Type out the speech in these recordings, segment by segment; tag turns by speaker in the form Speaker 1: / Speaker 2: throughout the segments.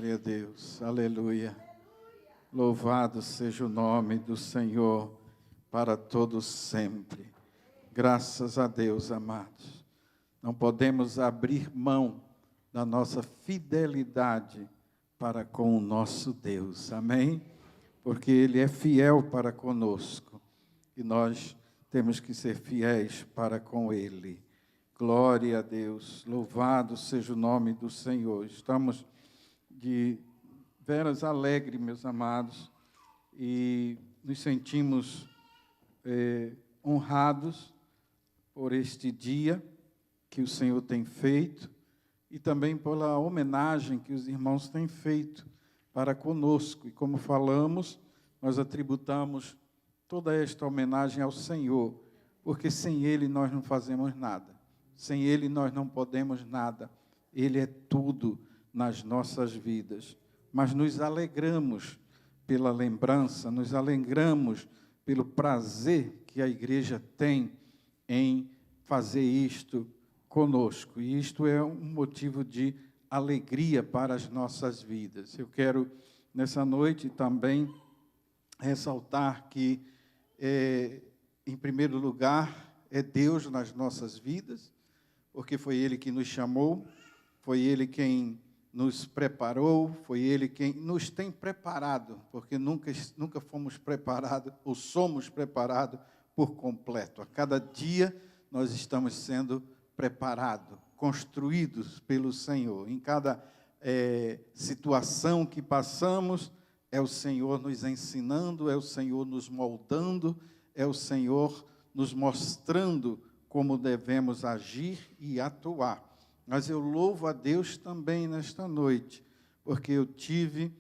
Speaker 1: Glória a Deus, aleluia. Louvado seja o nome do Senhor para todos sempre. Graças a Deus, amados. Não podemos abrir mão da nossa fidelidade para com o nosso Deus, amém? Porque Ele é fiel para conosco e nós temos que ser fiéis para com Ele. Glória a Deus, louvado seja o nome do Senhor. Estamos de veras alegres, meus amados, e nos sentimos honrados por este dia que o Senhor tem feito e também pela homenagem que os irmãos têm feito para conosco. E como falamos, nós atributamos toda esta homenagem ao Senhor, porque sem Ele nós não fazemos nada. Sem Ele nós não podemos nada. Ele é tudo nas nossas vidas. Mas nos alegramos pela lembrança, nos alegramos pelo prazer que a igreja tem em fazer isto conosco. E isto é um motivo de alegria para as nossas vidas. Eu quero, nessa noite, também ressaltar que, em primeiro lugar, é Deus nas nossas vidas, porque foi Ele que nos chamou, foi Ele quem nos preparou, foi Ele quem nos tem preparado, porque nunca fomos preparados, ou somos preparados por completo. A cada dia nós estamos sendo preparados, construídos pelo Senhor. Em cada situação que passamos, é o Senhor nos ensinando, é o Senhor nos moldando, é o Senhor nos mostrando como devemos agir e atuar. Mas eu louvo a Deus também nesta noite, porque eu tive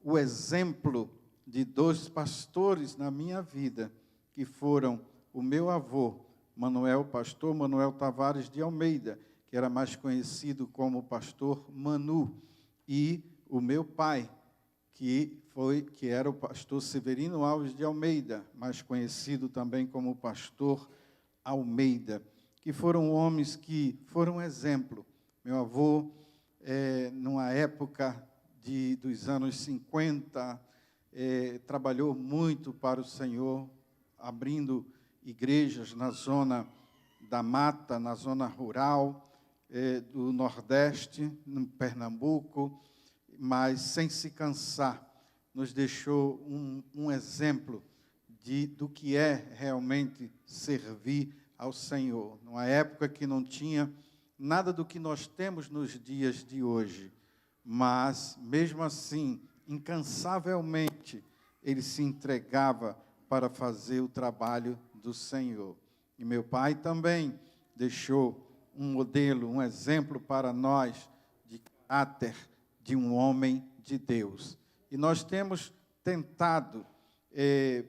Speaker 1: o exemplo de dois pastores na minha vida, que foram o meu avô, pastor Manuel Tavares de Almeida, que era mais conhecido como pastor Manu, e o meu pai, que era o pastor Severino Alves de Almeida, mais conhecido também como pastor Almeida, que foram homens que foram exemplo. Meu avô, numa época dos anos 50, trabalhou muito para o Senhor, abrindo igrejas na zona da mata, na zona rural do Nordeste, no Pernambuco, mas sem se cansar, nos deixou um exemplo do que é realmente servir ao Senhor. Numa época que não tinha nada do que nós temos nos dias de hoje, mas, mesmo assim, incansavelmente, ele se entregava para fazer o trabalho do Senhor. E meu pai também deixou um modelo, um exemplo para nós de caráter de um homem de Deus. E nós temos tentado,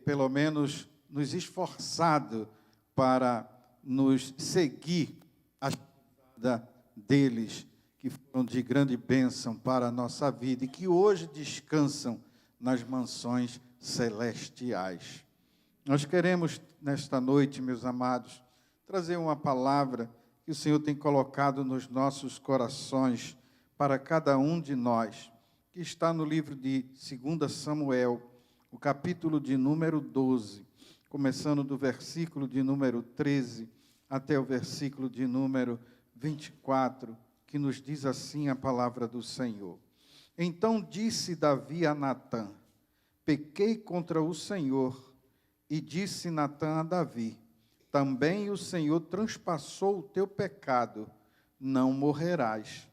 Speaker 1: pelo menos, nos esforçado para nos seguir a estrada deles, que foram de grande bênção para a nossa vida e que hoje descansam nas mansões celestiais. Nós queremos, nesta noite, meus amados, trazer uma palavra que o Senhor tem colocado nos nossos corações para cada um de nós, que está no livro de 2 Samuel, o capítulo de número 12, começando do versículo de número 13 até o versículo de número 24, que nos diz assim a palavra do Senhor. Então disse Davi a Natã: pequei contra o Senhor. E disse Natã a Davi: também o Senhor transpassou o teu pecado, não morrerás.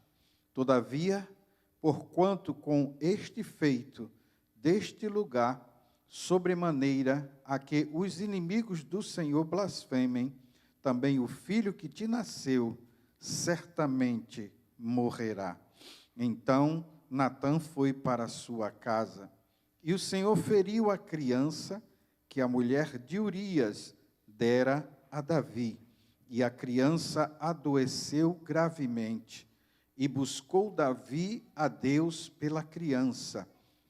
Speaker 1: Todavia, porquanto com este feito deste lugar, sobremaneira a que os inimigos do Senhor blasfemem, também o filho que te nasceu certamente morrerá. Então Natã foi para a sua casa, e o Senhor feriu a criança que a mulher de Urias dera a Davi, e a criança adoeceu gravemente. E buscou Davi a Deus pela criança,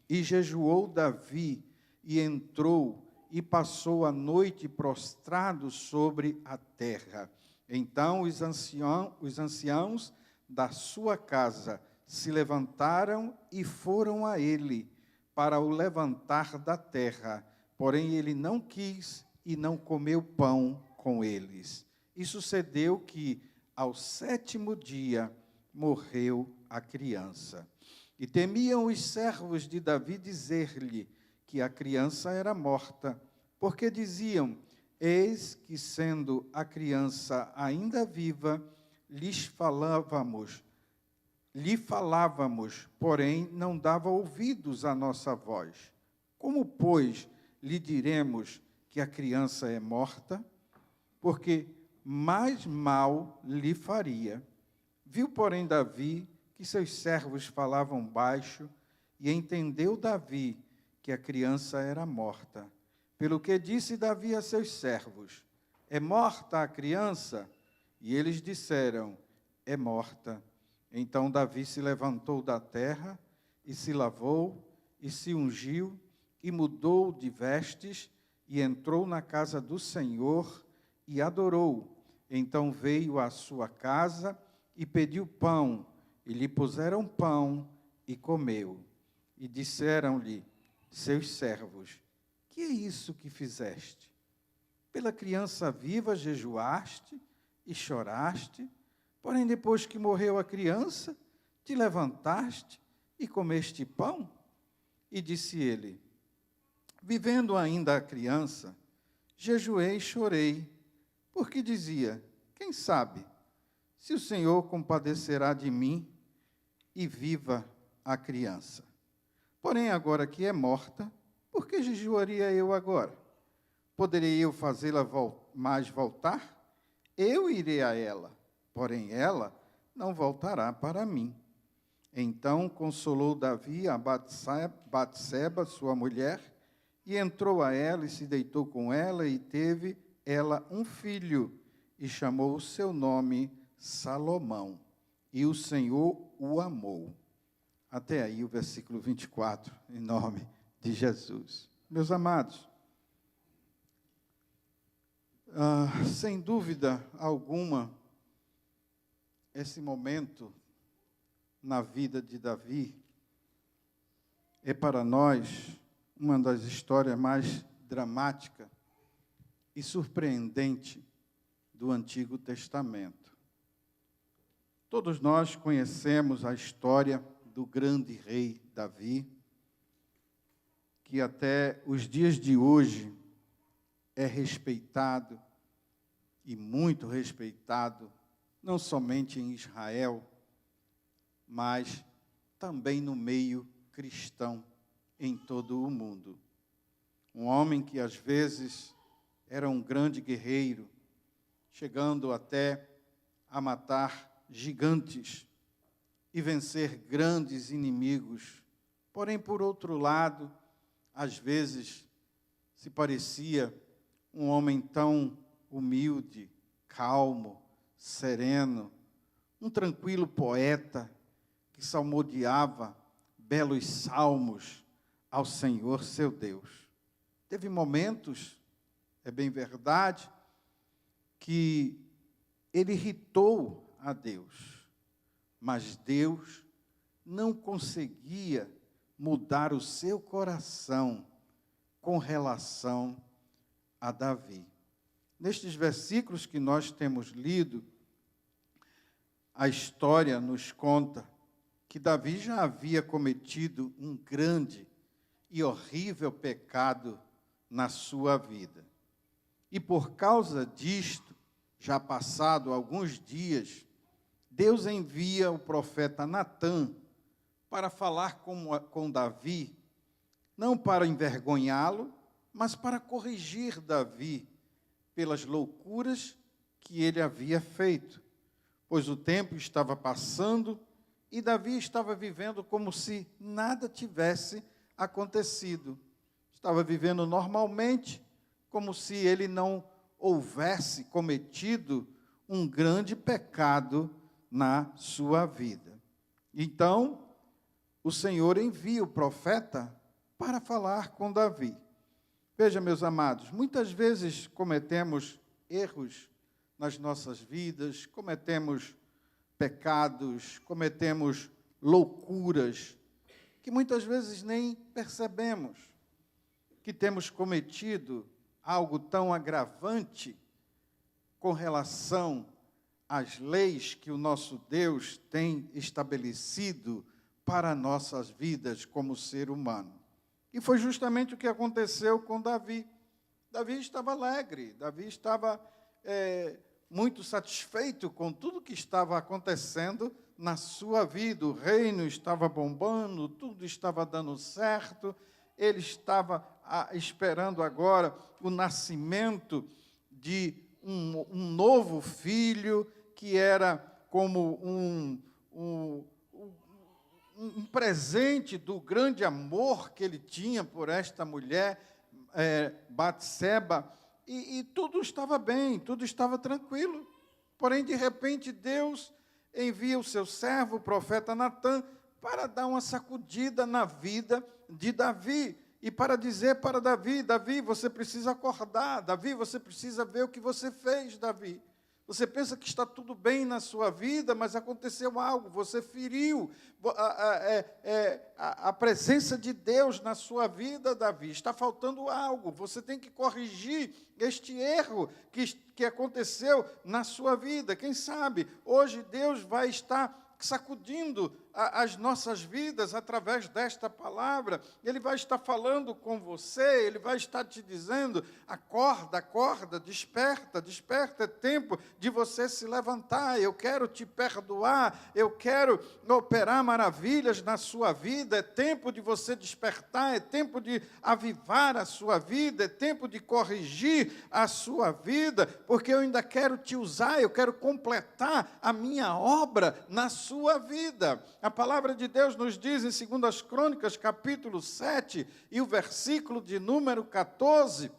Speaker 1: e jejuou Davi, e entrou, e passou a noite prostrado sobre a terra. Então os anciãos da sua casa se levantaram e foram a ele para o levantar da terra. Porém, ele não quis e não comeu pão com eles. E sucedeu que, ao 7º dia, morreu a criança. E temiam os servos de Davi dizer-lhe que a criança era morta, porque diziam: eis que, sendo a criança ainda viva, lhe falávamos, porém não dava ouvidos à nossa voz. Como, pois, lhe diremos que a criança é morta? Porque mais mal lhe faria. Viu, porém, Davi que seus servos falavam baixo, e entendeu Davi que a criança era morta. Pelo que disse Davi a seus servos: é morta a criança? E eles disseram: é morta. Então Davi se levantou da terra, e se lavou, e se ungiu, e mudou de vestes, e entrou na casa do Senhor, e adorou. Então veio à sua casa, e pediu pão, e lhe puseram pão, e comeu. E disseram-lhe seus servos: que é isso que fizeste? Pela criança viva jejuaste e choraste, porém depois que morreu a criança, te levantaste e comeste pão? E disse ele: vivendo ainda a criança, jejuei e chorei, porque dizia: quem sabe, se o Senhor compadecerá de mim e viva a criança. Porém, agora que é morta, por que jejuaria eu agora? Poderei eu fazê-la mais voltar? Eu irei a ela, porém ela não voltará para mim. Então consolou Davi a Batseba, sua mulher, e entrou a ela e se deitou com ela, e teve ela um filho, e chamou o seu nome Salomão. E o Senhor o amou. Até aí o versículo 24, em nome de Jesus. Meus amados, sem dúvida alguma, esse momento na vida de Davi é para nós uma das histórias mais dramáticas e surpreendentes do Antigo Testamento. Todos nós conhecemos a história do grande rei Davi, que até os dias de hoje é respeitado, e muito respeitado, não somente em Israel, mas também no meio cristão em todo o mundo. Um homem que às vezes era um grande guerreiro, chegando até a matar gigantes e vencer grandes inimigos. Porém, por outro lado, às vezes se parecia um homem tão humilde, calmo, sereno, um tranquilo poeta que salmodiava belos salmos ao Senhor seu Deus. Teve momentos, é bem verdade, que ele irritou a Deus, mas Deus não conseguia mudar o seu coração com relação a Davi. Nestes versículos que nós temos lido, a história nos conta que Davi já havia cometido um grande e horrível pecado na sua vida. E por causa disto, já passado alguns dias, Deus envia o profeta Natã para falar com Davi, não para envergonhá-lo, mas para corrigir Davi pelas loucuras que ele havia feito. Pois o tempo estava passando e Davi estava vivendo como se nada tivesse acontecido. Estava vivendo normalmente, como se ele não houvesse cometido um grande pecado na sua vida. Então, o Senhor envia o profeta para falar com Davi. Veja, meus amados, muitas vezes cometemos erros nas nossas vidas, cometemos pecados, cometemos loucuras, que muitas vezes nem percebemos que temos cometido algo tão agravante com relação às leis que o nosso Deus tem estabelecido para nossas vidas como ser humano. E foi justamente o que aconteceu com Davi. Davi estava alegre, Davi estava muito satisfeito com tudo que estava acontecendo na sua vida. O reino estava bombando, tudo estava dando certo. Ele estava esperando agora o nascimento de um novo filho, que era como um presente do grande amor que ele tinha por esta mulher, Batseba, e tudo estava bem, tudo estava tranquilo. Porém, de repente, Deus envia o seu servo, o profeta Natã, para dar uma sacudida na vida de Davi, e para dizer para Davi: Davi, você precisa acordar, Davi, você precisa ver o que você fez, Davi. Você pensa que está tudo bem na sua vida, mas aconteceu algo, você feriu a presença de Deus na sua vida, Davi. Está faltando algo, você tem que corrigir este erro que aconteceu na sua vida. Quem sabe, hoje Deus vai estar sacudindo as nossas vidas através desta palavra. Ele vai estar falando com você, ele vai estar te dizendo: acorda, acorda, desperta, desperta, é tempo de você se levantar, eu quero te perdoar, eu quero operar maravilhas na sua vida, é tempo de você despertar, é tempo de avivar a sua vida, é tempo de corrigir a sua vida, porque eu ainda quero te usar, eu quero completar a minha obra na sua vida. A palavra de Deus nos diz em 2 Crônicas, capítulo 7, e o versículo de número 14,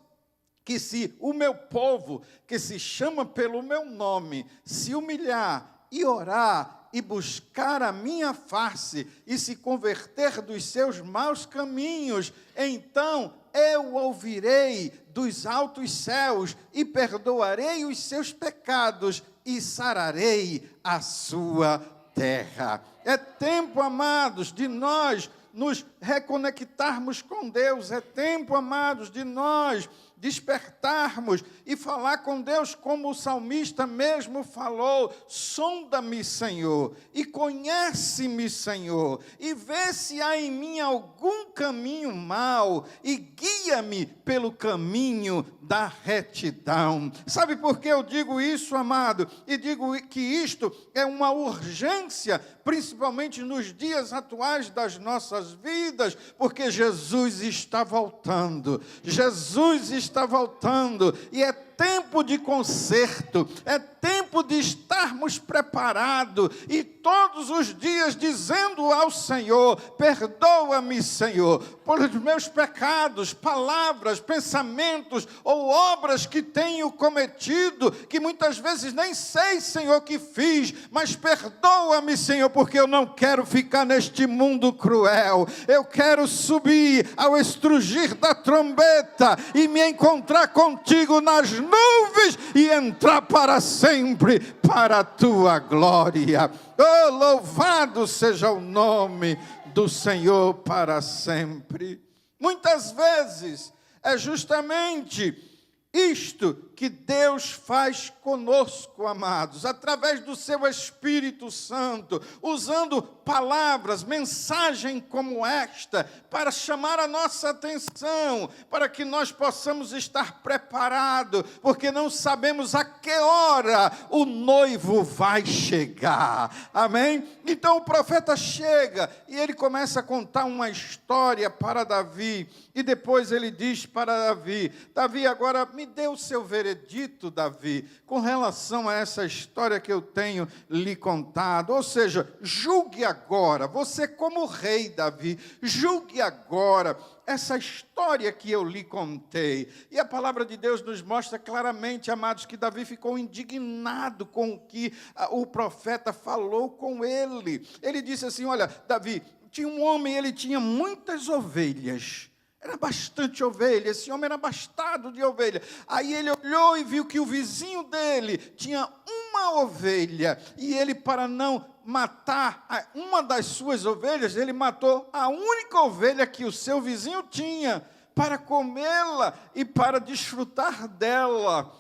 Speaker 1: que se o meu povo, que se chama pelo meu nome, se humilhar e orar e buscar a minha face e se converter dos seus maus caminhos, então eu ouvirei dos altos céus e perdoarei os seus pecados e sararei a sua terra. É tempo, amados, de nós nos reconectarmos com Deus. É tempo, amados, de nós despertarmos e falar com Deus como o salmista mesmo falou: sonda-me, Senhor, e conhece-me, Senhor, e vê se há em mim algum caminho mau, e guia-me pelo caminho da retidão. Sabe por que eu digo isso, amado? E digo que isto é uma urgência, principalmente nos dias atuais das nossas vidas, porque Jesus está voltando. Jesus está voltando, e é tempo de conserto, é tempo de estarmos preparados, e todos os dias dizendo ao Senhor: perdoa-me, Senhor, por os meus pecados, palavras, pensamentos ou obras que tenho cometido, que muitas vezes nem sei, Senhor, que fiz, mas perdoa-me, Senhor, porque eu não quero ficar neste mundo cruel. Eu quero subir ao estrugir da trombeta e me encontrar contigo nas nuvens e entrar para sempre para a tua glória. Oh, louvado seja o nome do Senhor para sempre. Muitas vezes é justamente isto que Deus faz conosco, amados, através do seu Espírito Santo, usando palavras, mensagem como esta, para chamar a nossa atenção, para que nós possamos estar preparados, porque não sabemos a que hora o noivo vai chegar, amém? Então o profeta chega, e ele começa a contar uma história para Davi, e depois ele diz para Davi: Davi, agora me dê o seu veredito, Davi, com relação a essa história que eu tenho lhe contado. Ou seja, julgue agora, você como rei, Davi, julgue agora essa história que eu lhe contei. E a palavra de Deus nos mostra claramente, amados, que Davi ficou indignado com o que o profeta falou com ele. Ele disse assim: olha, Davi, tinha um homem, ele tinha muitas ovelhas. Era bastante ovelha, esse homem era abastado de ovelha. Aí ele olhou e viu que o vizinho dele tinha uma uma ovelha. E ele, para não matar uma das suas ovelhas, ele matou a única ovelha que o seu vizinho tinha, para comê-la e para desfrutar dela.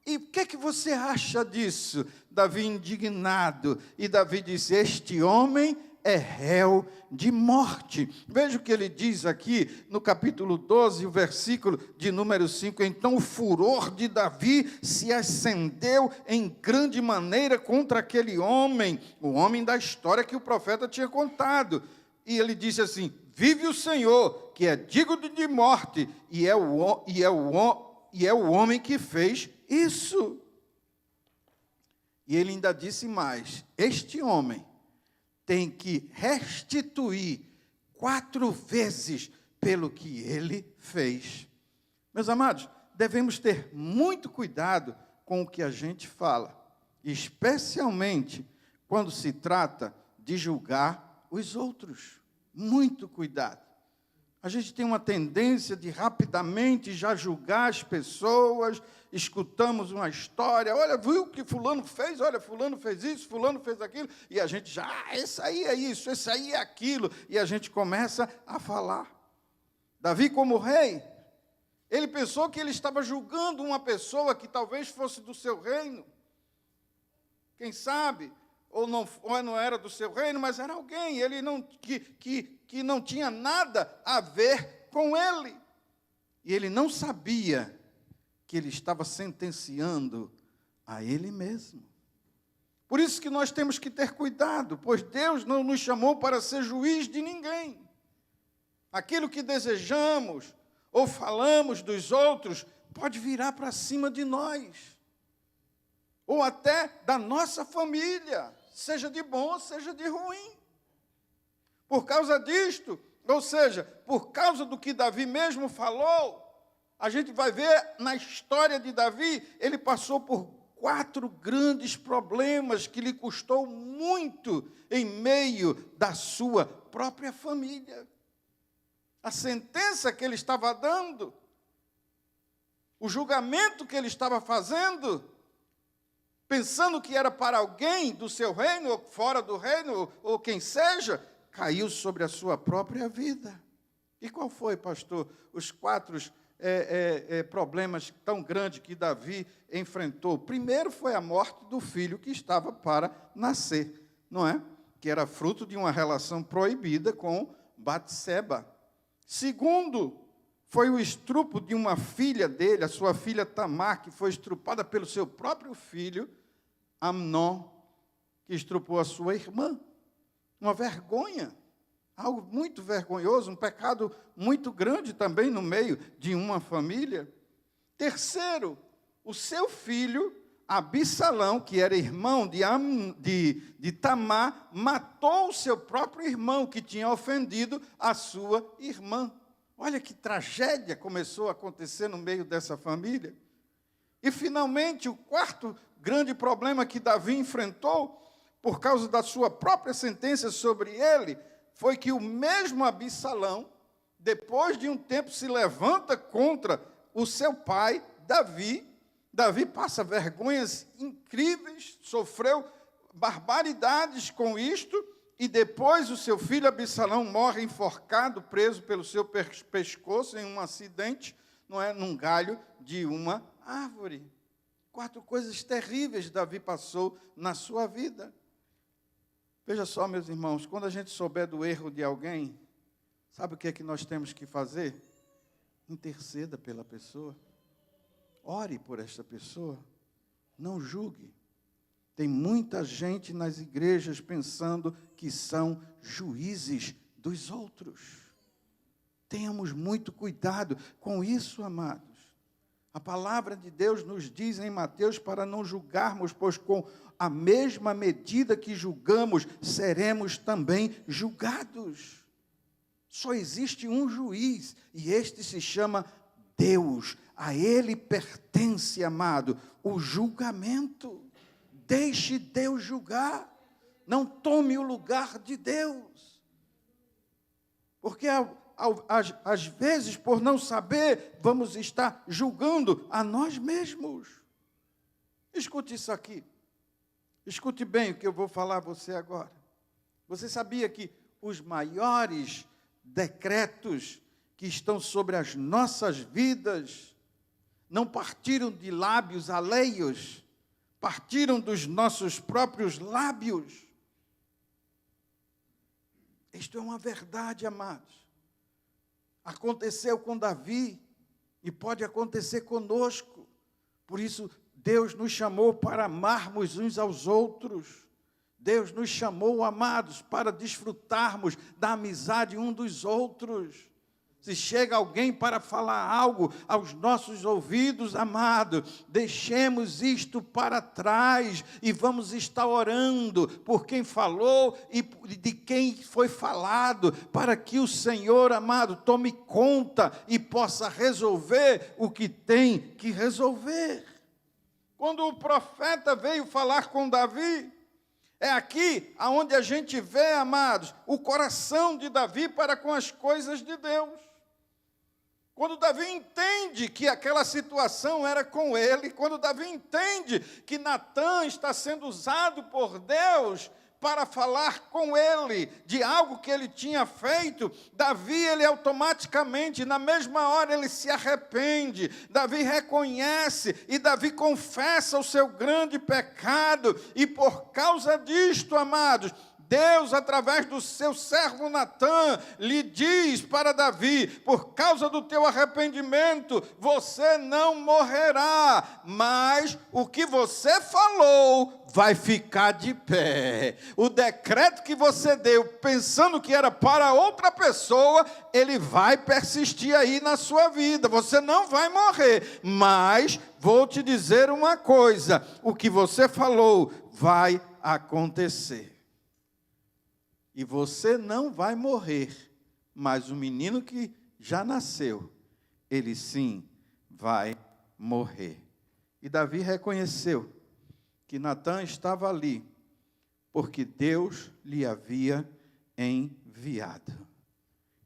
Speaker 1: E o que você acha disso? Davi indignado. E Davi disse: este homem é réu de morte. Veja o que ele diz aqui no capítulo 12, o versículo de número 5. Então o furor de Davi se acendeu em grande maneira contra aquele homem, o homem da história que o profeta tinha contado. E ele disse assim: vive o Senhor, que é digno de morte, e é o homem que fez isso. E ele ainda disse mais: este homem tem que restituir 4 vezes pelo que ele fez. Meus amados, devemos ter muito cuidado com o que a gente fala, especialmente quando se trata de julgar os outros. Muito cuidado. A gente tem uma tendência de rapidamente já julgar as pessoas. Escutamos uma história: olha, viu o que fulano fez? Olha, fulano fez isso, fulano fez aquilo. E a gente já, esse aí é isso, esse aí é aquilo. E a gente começa a falar. Davi, como rei, ele pensou que ele estava julgando uma pessoa que talvez fosse do seu reino. Quem sabe, ou não era do seu reino, mas era alguém ele não, que não tinha nada a ver com ele. E ele não sabia que ele estava sentenciando a ele mesmo. Por isso que nós temos que ter cuidado, pois Deus não nos chamou para ser juiz de ninguém. Aquilo que desejamos ou falamos dos outros pode virar para cima de nós, ou até da nossa família, seja de bom, seja de ruim. Por causa disto, ou seja, por causa do que Davi mesmo falou, a gente vai ver na história de Davi, ele passou por 4 grandes problemas que lhe custou muito em meio da sua própria família. A sentença que ele estava dando, o julgamento que ele estava fazendo, pensando que era para alguém do seu reino, ou fora do reino, ou quem seja, caiu sobre a sua própria vida. E qual foi, pastor, os 4 problemas tão grandes que Davi enfrentou? Primeiro foi a morte do filho que estava para nascer, não é? Que era fruto de uma relação proibida com Batseba. Segundo, foi o estupro de uma filha dele, a sua filha Tamar, que foi estrupada pelo seu próprio filho, Amnon, que estrupou a sua irmã. Uma vergonha, algo muito vergonhoso, um pecado muito grande também no meio de uma família. Terceiro, o seu filho, Absalão, que era irmão de Tamar, matou o seu próprio irmão, que tinha ofendido a sua irmã. Olha que tragédia começou a acontecer no meio dessa família. E, finalmente, o 4º grande problema que Davi enfrentou, por causa da sua própria sentença sobre ele, foi que o mesmo Absalão, depois de um tempo, se levanta contra o seu pai, Davi. Davi passa vergonhas incríveis, sofreu barbaridades com isto, e depois o seu filho Absalão morre enforcado, preso pelo seu pescoço em um acidente, não é, num galho de uma árvore. 4 coisas terríveis Davi passou na sua vida. Veja só, meus irmãos, quando a gente souber do erro de alguém, sabe o que é que nós temos que fazer? Interceda pela pessoa. Ore por esta pessoa. Não julgue. Tem muita gente nas igrejas pensando que são juízes dos outros. Tenhamos muito cuidado com isso, amados. A palavra de Deus nos diz em Mateus para não julgarmos, pois com a mesma medida que julgamos, seremos também julgados. Só existe um juiz, e este se chama Deus. A ele pertence, amado, o julgamento. Deixe Deus julgar. Não tome o lugar de Deus. Porque às vezes, por não saber, vamos estar julgando a nós mesmos. Escute isso aqui. Escute bem o que eu vou falar a você agora. Você sabia que os maiores decretos que estão sobre as nossas vidas não partiram de lábios alheios, partiram dos nossos próprios lábios? Isto é uma verdade, amados. Aconteceu com Davi e pode acontecer conosco. Por isso, Deus nos chamou para amarmos uns aos outros. Deus nos chamou, amados, para desfrutarmos da amizade uns dos outros. Se chega alguém para falar algo aos nossos ouvidos, amado, deixemos isto para trás e vamos estar orando por quem falou e de quem foi falado, para que o Senhor, amado, tome conta e possa resolver o que tem que resolver. Quando o profeta veio falar com Davi, é aqui aonde a gente vê, amados, o coração de Davi para com as coisas de Deus. Quando Davi entende que aquela situação era com ele, quando Davi entende que Natã está sendo usado por Deus para falar com ele de algo que ele tinha feito, Davi, ele automaticamente, na mesma hora, ele se arrepende. Davi reconhece e Davi confessa o seu grande pecado. E por causa disto, amados, Deus, através do seu servo Natã, lhe diz para Davi: por causa do teu arrependimento, você não morrerá, mas o que você falou vai ficar de pé. O decreto que você deu, pensando que era para outra pessoa, ele vai persistir aí na sua vida. Você não vai morrer, mas vou te dizer uma coisa: o que você falou vai acontecer. E você não vai morrer, mas o menino que já nasceu, ele sim vai morrer. E Davi reconheceu que Natã estava ali, porque Deus lhe havia enviado.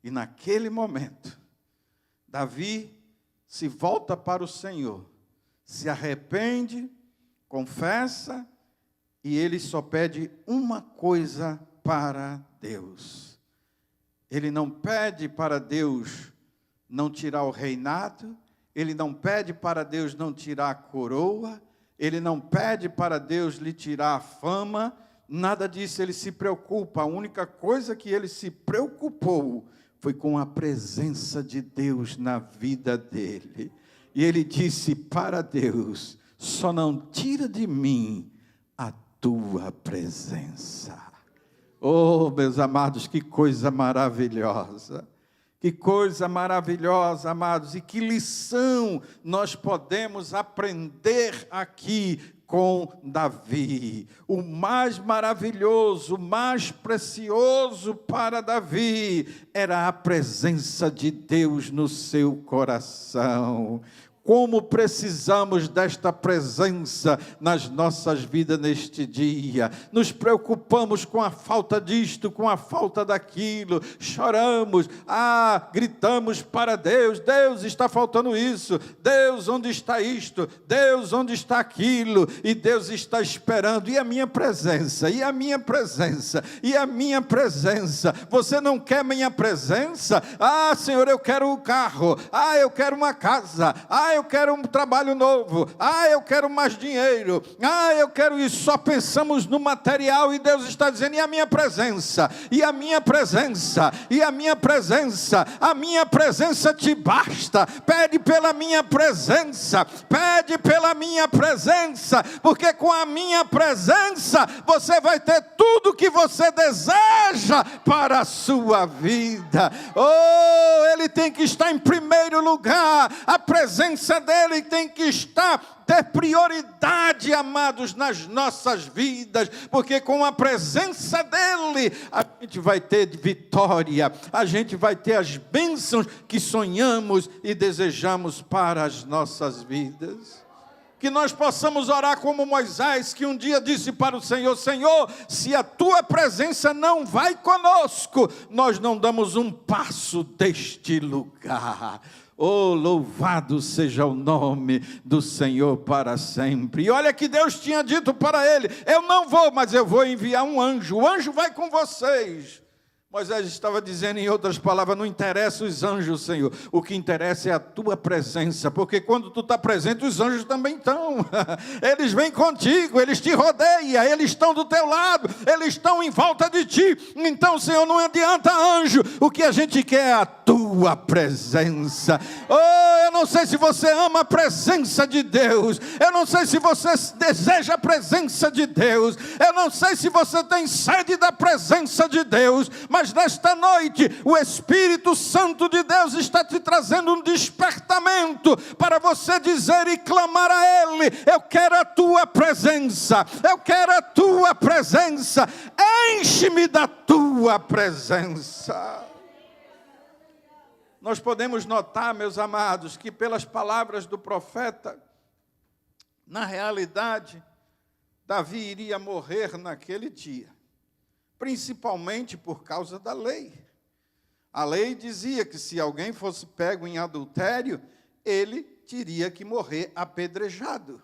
Speaker 1: E naquele momento, Davi se volta para o Senhor, se arrepende, confessa, e ele só pede uma coisa para Deus. Ele não pede para Deus não tirar o reinado, ele não pede para Deus não tirar a coroa, ele não pede para Deus lhe tirar a fama, nada disso ele se preocupa. A única coisa que ele se preocupou foi com a presença de Deus na vida dele. E ele disse para Deus: só não tira de mim a tua presença. Oh, meus amados, que coisa maravilhosa. Que coisa maravilhosa, amados. E que lição nós podemos aprender aqui com Davi. O mais maravilhoso, o mais precioso para Davi era a presença de Deus no seu coração. Como precisamos desta presença nas nossas vidas neste dia. Nos preocupamos com a falta disto, com a falta daquilo. Choramos, gritamos para Deus: Deus, está faltando isso. Deus, onde está isto? Deus, onde está aquilo? E Deus está esperando. E a minha presença? E a minha presença? E a minha presença? Você não quer minha presença? Senhor, eu quero um carro. Eu quero uma casa. Eu quero um trabalho novo, eu quero mais dinheiro, eu quero isso. Só pensamos no material, e Deus está dizendo: e a minha presença? E a minha presença? E a minha presença? A minha presença te basta. Pede pela minha presença, pede pela minha presença, porque com a minha presença você vai ter tudo que você deseja para a sua vida. Ele tem que estar em primeiro lugar. A presença dele tem que ter prioridade, amados, nas nossas vidas, porque com a presença dele a gente vai ter vitória, a gente vai ter as bênçãos que sonhamos e desejamos para as nossas vidas. Que nós possamos orar como Moisés, que um dia disse para o Senhor: Senhor, se a tua presença não vai conosco, nós não damos um passo deste lugar. Oh, louvado seja o nome do Senhor para sempre. E olha que Deus tinha dito para ele: eu não vou, mas eu vou enviar um anjo. O anjo vai com vocês. Moisés estava dizendo, em outras palavras, não interessa os anjos, Senhor. O que interessa é a tua presença, porque quando tu está presente, os anjos também estão. Eles vêm contigo, eles te rodeiam, eles estão do teu lado, eles estão em volta de ti. Então, Senhor, não adianta anjo, o que a gente quer é a tua presença. Oh, eu não sei se você ama a presença de Deus, eu não sei se você deseja a presença de Deus, eu não sei se você tem sede da presença de Deus, mas nesta noite o Espírito Santo de Deus está te trazendo um despertamento para você dizer e clamar a Ele: eu quero a tua presença, eu quero a tua presença, enche-me da tua presença. Nós podemos notar, meus amados, que pelas palavras do profeta, na realidade, Davi iria morrer naquele dia, principalmente por causa da lei. A lei dizia que se alguém fosse pego em adultério, ele teria que morrer apedrejado.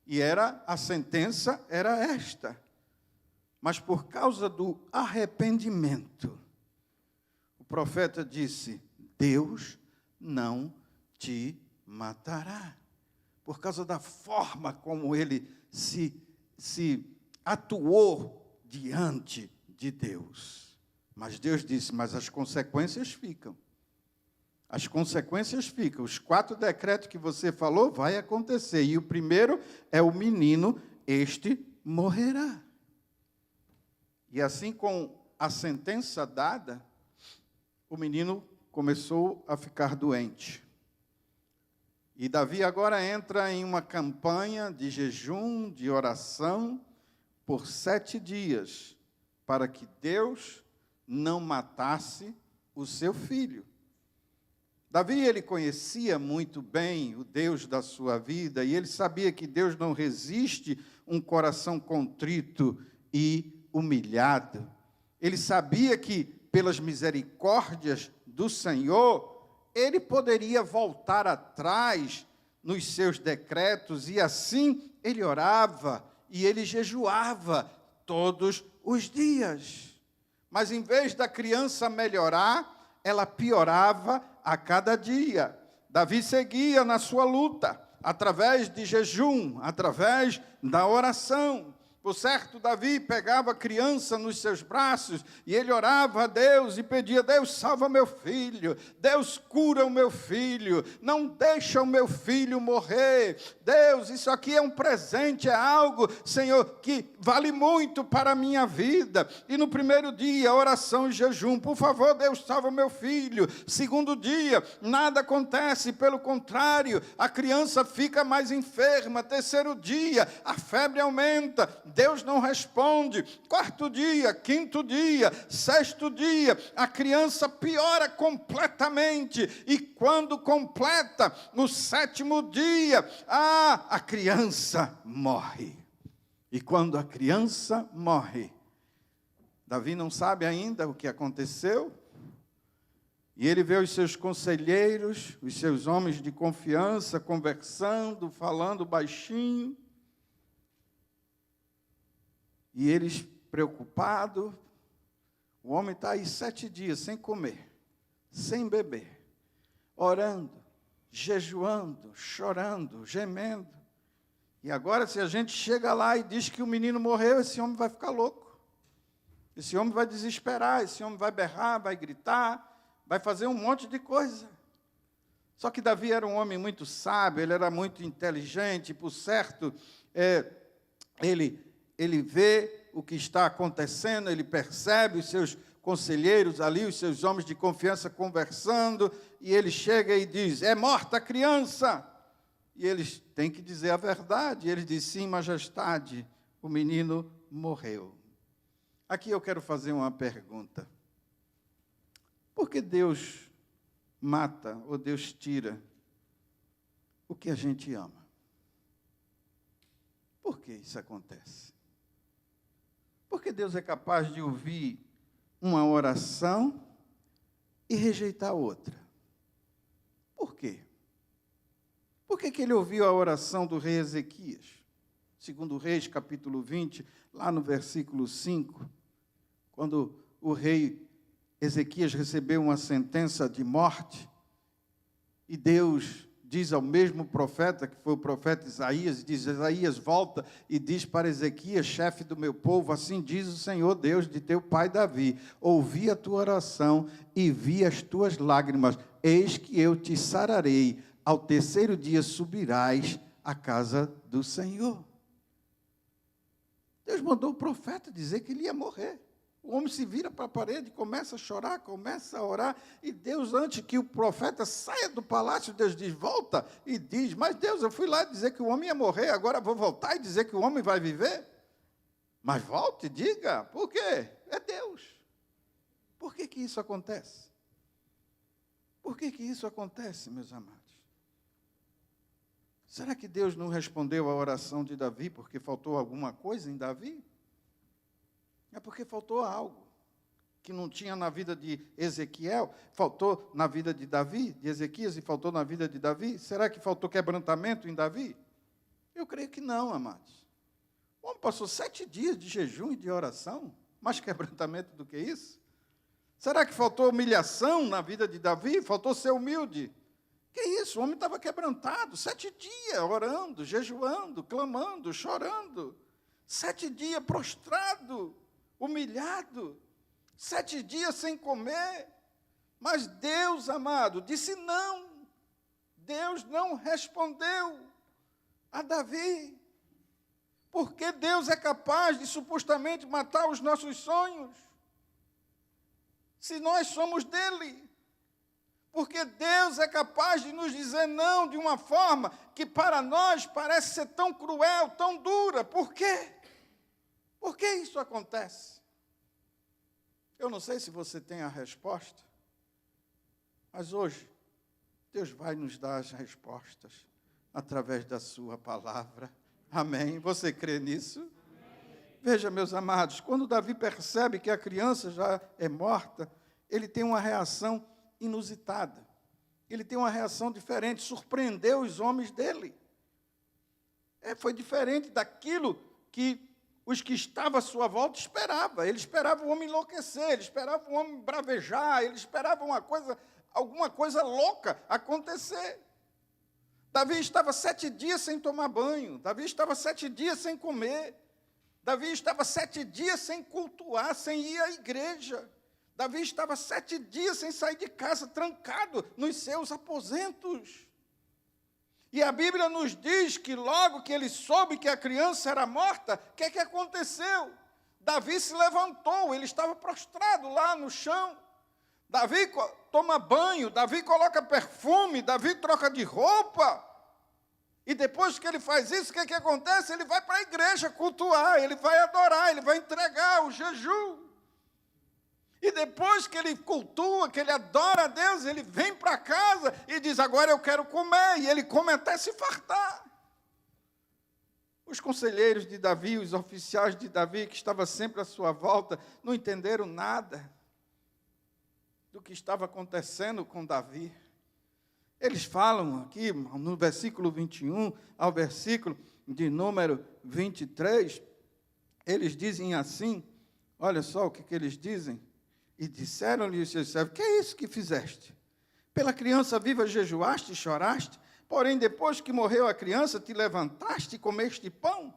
Speaker 1: E a sentença era esta. Mas por causa do arrependimento, o profeta disse: Deus não te matará. Por causa da forma como ele se atuou diante de Deus. Mas Deus disse: mas as consequências ficam. As consequências ficam. Os 4 decretos que você falou vai acontecer. E o primeiro é o menino, este morrerá. E assim, com a sentença dada, o menino começou a ficar doente. E Davi agora entra em uma campanha de jejum, de oração, por 7 dias, para que Deus não matasse o seu filho. Davi, ele conhecia muito bem o Deus da sua vida, e ele sabia que Deus não resiste um coração contrito e humilhado. Ele sabia que, pelas misericórdias do Senhor, ele poderia voltar atrás nos seus decretos, e assim ele orava, e ele jejuava todos os dias. Mas em vez da criança melhorar, ela piorava a cada dia. Davi seguia na sua luta, através de jejum, através da oração. Por certo, Davi pegava a criança nos seus braços e ele orava a Deus e pedia: Deus, salva meu filho, Deus, cura o meu filho, não deixa o meu filho morrer. Deus, isso aqui é um presente, é algo, Senhor, que vale muito para a minha vida. E no primeiro dia, oração e jejum: por favor, Deus, salva meu filho. Segundo dia, nada acontece, pelo contrário, a criança fica mais enferma. Terceiro dia, a febre aumenta, Deus não responde. Quarto dia, quinto dia, sexto dia, a criança piora completamente. E quando completa o 7º dia, a criança morre. E quando a criança morre, Davi não sabe ainda o que aconteceu. E ele vê os seus conselheiros, os seus homens de confiança, conversando, falando baixinho. E eles preocupados, o homem está aí 7 dias sem comer, sem beber, orando, jejuando, chorando, gemendo. E agora, se a gente chega lá e diz que o menino morreu, esse homem vai ficar louco. Esse homem vai desesperar, esse homem vai berrar, vai gritar, vai fazer um monte de coisa. Só que Davi era um homem muito sábio, ele era muito inteligente, por certo, ele vê o que está acontecendo, ele percebe os seus conselheiros ali, os seus homens de confiança conversando, e ele chega e diz: é morta a criança. E eles têm que dizer a verdade. E ele diz: sim, majestade, o menino morreu. Aqui eu quero fazer uma pergunta. Por que Deus mata ou Deus tira o que a gente ama? Por que isso acontece? Porque Deus é capaz de ouvir uma oração e rejeitar outra. Por quê? Por que ele ouviu a oração do rei Ezequias? Segundo Reis, capítulo 20, lá no versículo 5, quando o rei Ezequias recebeu uma sentença de morte, e Deus diz ao mesmo profeta, que foi o profeta Isaías, diz: Isaías, volta e diz para Ezequias, chefe do meu povo, assim diz o Senhor Deus de teu pai Davi, ouvi a tua oração e vi as tuas lágrimas, eis que eu te sararei, ao terceiro dia subirás à casa do Senhor. Deus mandou o profeta dizer que ele ia morrer. O homem se vira para a parede, começa a chorar, começa a orar, e Deus, antes que o profeta saia do palácio, Deus diz: volta, e diz: mas Deus, eu fui lá dizer que o homem ia morrer, agora vou voltar e dizer que o homem vai viver? Mas volte e diga, por quê? É Deus. Por que isso acontece? Por que isso acontece, meus amados? Será que Deus não respondeu à oração de Davi porque faltou alguma coisa em Davi? É porque faltou algo que não tinha na vida de Ezequiel, faltou na vida de Davi, de Ezequias, e faltou na vida de Davi? Será que faltou quebrantamento em Davi? Eu creio que não, amados. O homem passou 7 dias de jejum e de oração, mais quebrantamento do que isso? Será que faltou humilhação na vida de Davi? Faltou ser humilde? Que isso? O homem estava quebrantado, 7 dias orando, jejuando, clamando, chorando. 7 dias prostrado, humilhado. 7 dias sem comer. Mas Deus, amado, disse não. Deus não respondeu a Davi. Porque Deus é capaz de supostamente matar os nossos sonhos, se nós somos dele. Porque Deus é capaz de nos dizer não de uma forma que para nós parece ser tão cruel, tão dura. Por quê? Por que isso acontece? Eu não sei se você tem a resposta, mas hoje Deus vai nos dar as respostas através da sua palavra. Amém? Você crê nisso? Amém. Veja, meus amados, quando Davi percebe que a criança já é morta, ele tem uma reação inusitada. Ele tem uma reação diferente, surpreendeu os homens dele. Foi diferente daquilo que os que estavam à sua volta esperavam. Ele esperava o homem enlouquecer, ele esperava o homem bravejar, ele esperava alguma coisa louca acontecer. Davi estava 7 dias sem tomar banho, Davi estava 7 dias sem comer, Davi estava 7 dias sem cultuar, sem ir à igreja. Davi estava 7 dias sem sair de casa, trancado nos seus aposentos. E a Bíblia nos diz que logo que ele soube que a criança era morta, o que aconteceu? Davi se levantou, ele estava prostrado lá no chão. Davi toma banho, Davi coloca perfume, Davi troca de roupa. E depois que ele faz isso, o que acontece? Ele vai para a igreja cultuar, ele vai adorar, ele vai entregar o jejum. E depois que ele cultua, que ele adora a Deus, ele vem para casa e diz: agora eu quero comer. E ele come até se fartar. Os conselheiros de Davi, os oficiais de Davi, que estavam sempre à sua volta, não entenderam nada do que estava acontecendo com Davi. Eles falam aqui, no versículo 21 ao versículo de número 23, eles dizem assim, olha só o que eles dizem. E disseram-lhe os seus servos: que é isso que fizeste? Pela criança viva jejuaste e choraste, porém depois que morreu a criança, te levantaste e comeste pão?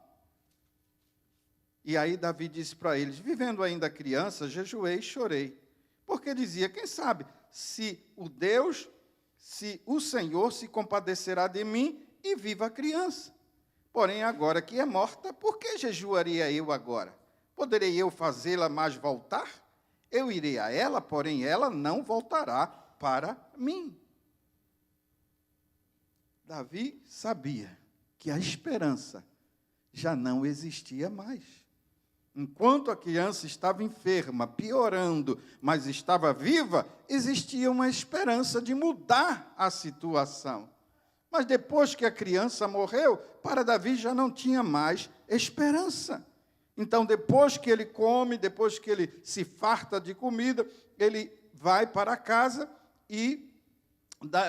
Speaker 1: E aí Davi disse para eles: vivendo ainda a criança, jejuei e chorei. Porque dizia: quem sabe se o Senhor se compadecerá de mim e viva a criança. Porém agora que é morta, por que jejuaria eu agora? Poderei eu fazê-la mais voltar? Eu irei a ela, porém ela não voltará para mim. Davi sabia que a esperança já não existia mais. Enquanto a criança estava enferma, piorando, mas estava viva, existia uma esperança de mudar a situação. Mas depois que a criança morreu, para Davi já não tinha mais esperança. Então, depois que ele come, depois que ele se farta de comida, ele vai para casa e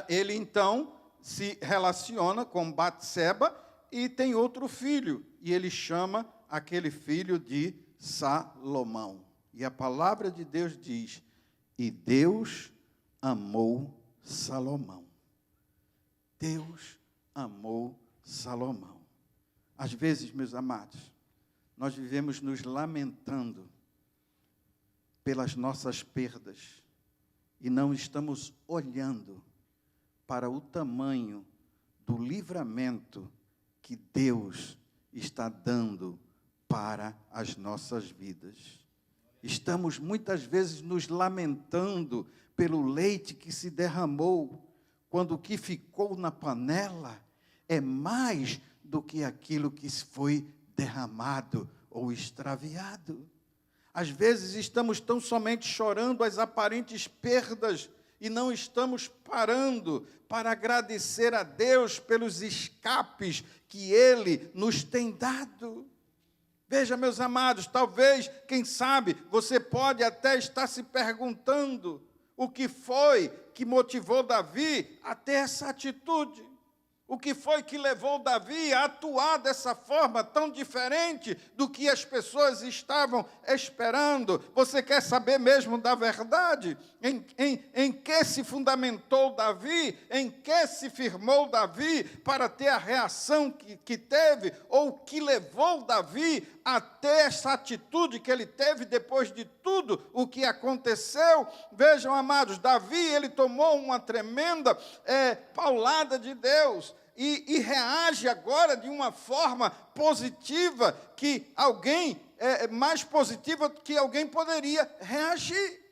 Speaker 1: ele então se relaciona com Batseba e tem outro filho, e ele chama aquele filho de Salomão. E a palavra de Deus diz: e Deus amou Salomão. Deus amou Salomão. Às vezes, meus amados, nós vivemos nos lamentando pelas nossas perdas e não estamos olhando para o tamanho do livramento que Deus está dando para as nossas vidas. Estamos muitas vezes nos lamentando pelo leite que se derramou, quando o que ficou na panela é mais do que aquilo que foi derramado ou extraviado. Às vezes estamos tão somente chorando as aparentes perdas e não estamos parando para agradecer a Deus pelos escapes que Ele nos tem dado. Veja, meus amados, talvez, quem sabe, você pode até estar se perguntando o que foi que motivou Davi a ter essa atitude. O que foi que levou Davi a atuar dessa forma tão diferente do que as pessoas estavam esperando? Você quer saber mesmo da verdade? Em que se fundamentou Davi? Em que se firmou Davi para ter a reação que teve? Ou que levou Davi a ter essa atitude que ele teve depois de tudo o que aconteceu? Vejam, amados, Davi, ele tomou uma tremenda paulada de Deus e reage agora de uma forma positiva, que alguém, mais positiva que alguém poderia reagir.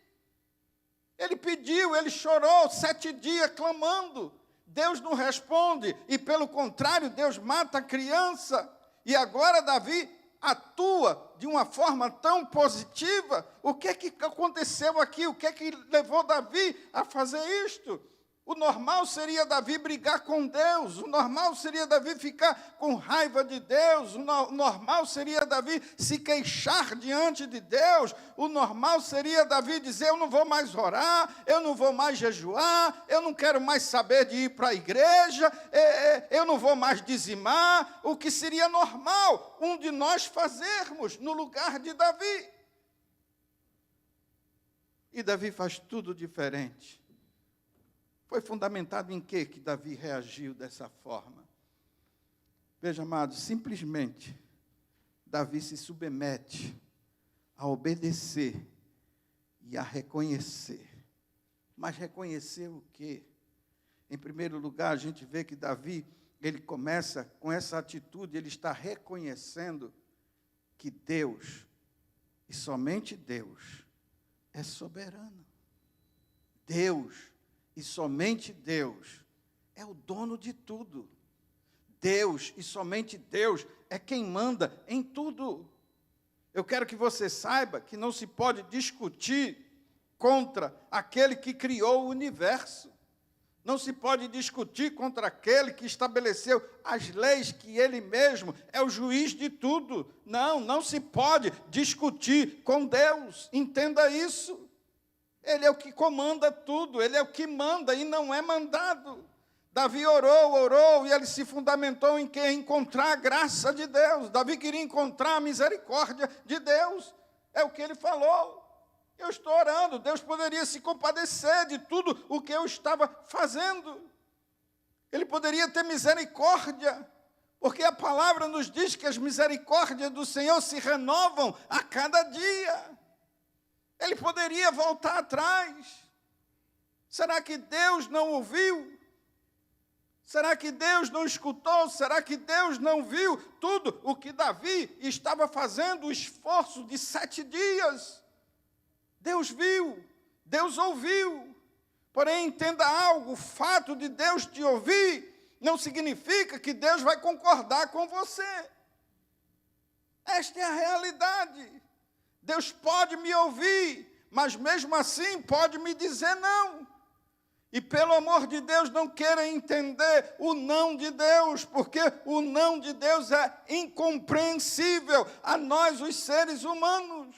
Speaker 1: Ele pediu, ele chorou 7 dias clamando. Deus não responde e, pelo contrário, Deus mata a criança. E agora Davi atua de uma forma tão positiva. O que aconteceu aqui? O que levou Davi a fazer isto? O normal seria Davi brigar com Deus, o normal seria Davi ficar com raiva de Deus, o normal seria Davi se queixar diante de Deus, o normal seria Davi dizer: eu não vou mais orar, eu não vou mais jejuar, eu não quero mais saber de ir para a igreja, eu não vou mais dizimar, o que seria normal um de nós fazermos no lugar de Davi. E Davi faz tudo diferente. Foi fundamentado em quê que Davi reagiu dessa forma? Veja, amados, simplesmente Davi se submete a obedecer e a reconhecer. Mas reconhecer o quê? Em primeiro lugar, a gente vê que Davi, ele começa com essa atitude, ele está reconhecendo que Deus, e somente Deus, é soberano. Deus, e somente Deus, é o dono de tudo. Deus, e somente Deus, é quem manda em tudo. Eu quero que você saiba que não se pode discutir contra aquele que criou o universo. Não se pode discutir contra aquele que estabeleceu as leis, que ele mesmo é o juiz de tudo. Não se pode discutir com Deus. Entenda isso. Ele é o que comanda tudo, ele é o que manda e não é mandado. Davi orou, e ele se fundamentou em quê? Encontrar a graça de Deus. Davi queria encontrar a misericórdia de Deus. É o que ele falou. Eu estou orando, Deus poderia se compadecer de tudo o que eu estava fazendo. Ele poderia ter misericórdia, porque a palavra nos diz que as misericórdias do Senhor se renovam a cada dia. Ele poderia voltar atrás. Será que Deus não ouviu? Será que Deus não escutou? Será que Deus não viu tudo o que Davi estava fazendo, o esforço de 7 dias? Deus viu, Deus ouviu. Porém, entenda algo, o fato de Deus te ouvir não significa que Deus vai concordar com você. Esta é a realidade. Deus pode me ouvir, mas mesmo assim pode me dizer não. E pelo amor de Deus, não queira entender o não de Deus, porque o não de Deus é incompreensível a nós, os seres humanos.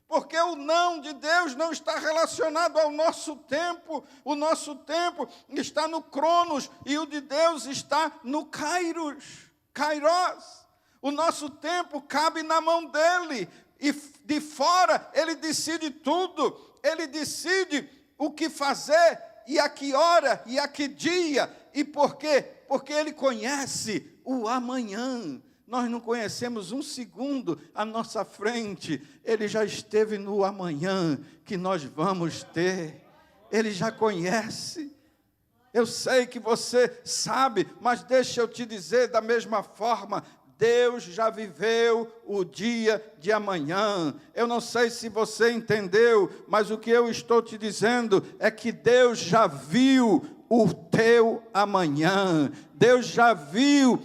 Speaker 1: Porque o não de Deus não está relacionado ao nosso tempo. O nosso tempo está no Cronos e o de Deus está no Kairos. Kairos. O nosso tempo cabe na mão dele. E de fora ele decide tudo. Ele decide o que fazer e a que hora e a que dia. E por quê? Porque ele conhece o amanhã. Nós não conhecemos um segundo à nossa frente. Ele já esteve no amanhã que nós vamos ter. Ele já conhece. Eu sei que você sabe, mas deixa eu te dizer da mesma forma, Deus já viveu o dia de amanhã. Eu não sei se você entendeu, mas o que eu estou te dizendo é que Deus já viu o teu amanhã. Deus já viu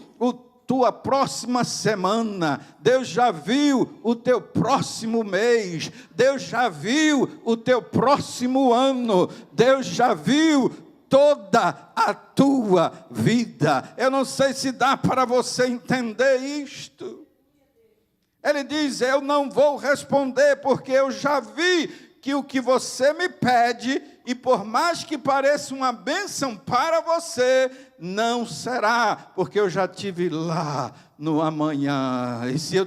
Speaker 1: tua próxima semana, Deus já viu o teu próximo mês, Deus já viu o teu próximo ano, Deus já viu toda a tua vida. Eu não sei se dá para você entender isto. Ele diz, eu não vou responder, porque eu já vi que o que você me pede, e por mais que pareça uma bênção para você, não será, porque eu já estive lá no amanhã. E se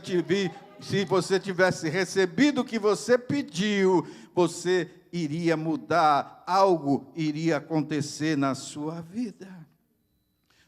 Speaker 1: você tivesse recebido o que você pediu, você iria mudar, algo iria acontecer na sua vida.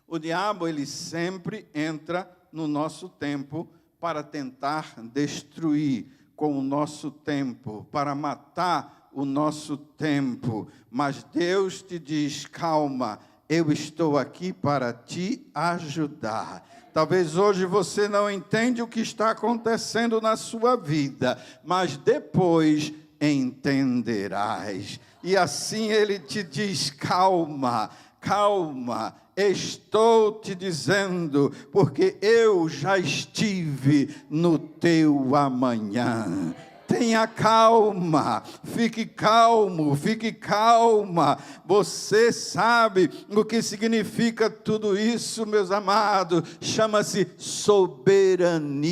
Speaker 1: O diabo, ele sempre entra no nosso tempo para tentar destruir com o nosso tempo, para matar o nosso tempo. Mas Deus te diz, calma, eu estou aqui para te ajudar. Talvez hoje você não entende o que está acontecendo na sua vida, mas depois entenderás. E assim ele te diz, calma, calma, estou te dizendo, porque eu já estive no teu amanhã. Tenha calma, fique calmo, fique calma. Você sabe o que significa tudo isso, meus amados? Chama-se soberania.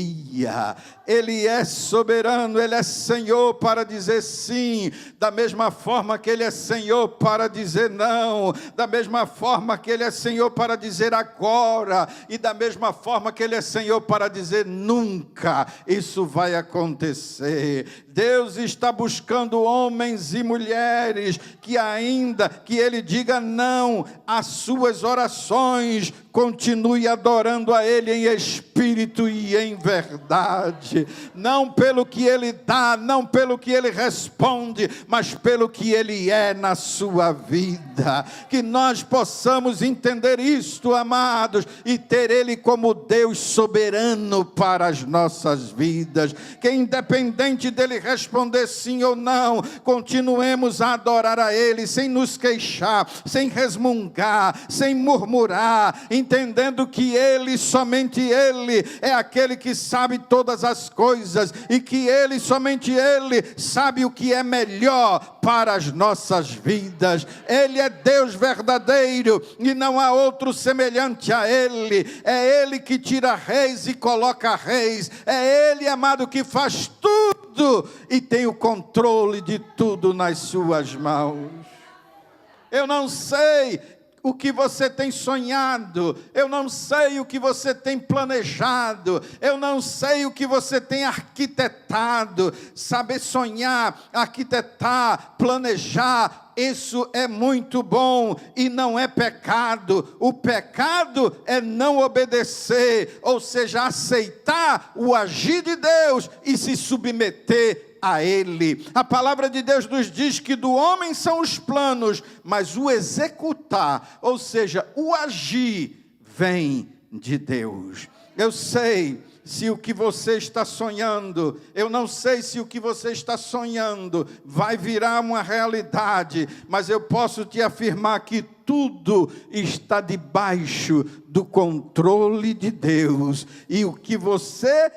Speaker 1: Ele é soberano, Ele é Senhor para dizer sim, da mesma forma que Ele é Senhor para dizer não, da mesma forma que Ele é Senhor para dizer agora, e da mesma forma que Ele é Senhor para dizer nunca. Isso vai acontecer. Deus está buscando homens e mulheres que ainda que Ele diga não às suas orações, continue adorando a Ele em espírito e em verdade, não pelo que Ele dá, não pelo que Ele responde, mas pelo que Ele é na sua vida. Que nós possamos entender isto, amados, e ter Ele como Deus soberano para as nossas vidas, que independente dEle responder sim ou não, continuemos a adorar a Ele, sem nos queixar, sem resmungar, sem murmurar, entendendo que Ele, somente Ele, é aquele que sabe todas as coisas, e que Ele, somente Ele, sabe o que é melhor para as nossas vidas. Ele é Deus verdadeiro, e não há outro semelhante a Ele. É Ele que tira reis e coloca reis. É Ele, amado, que faz tudo, e tem o controle de tudo nas suas mãos. Eu não sei o que você tem sonhado, eu não sei o que você tem planejado, eu não sei o que você tem arquitetado. Saber sonhar, arquitetar, planejar, isso é muito bom e não é pecado. O pecado é não obedecer, ou seja, aceitar o agir de Deus e se submeter a Ele. A palavra de Deus nos diz que do homem são os planos, mas o executar, ou seja, o agir, vem de Deus. Eu sei se o que você está sonhando, eu não sei se o que você está sonhando vai virar uma realidade, mas eu posso te afirmar que tudo está debaixo do controle de Deus, e o que você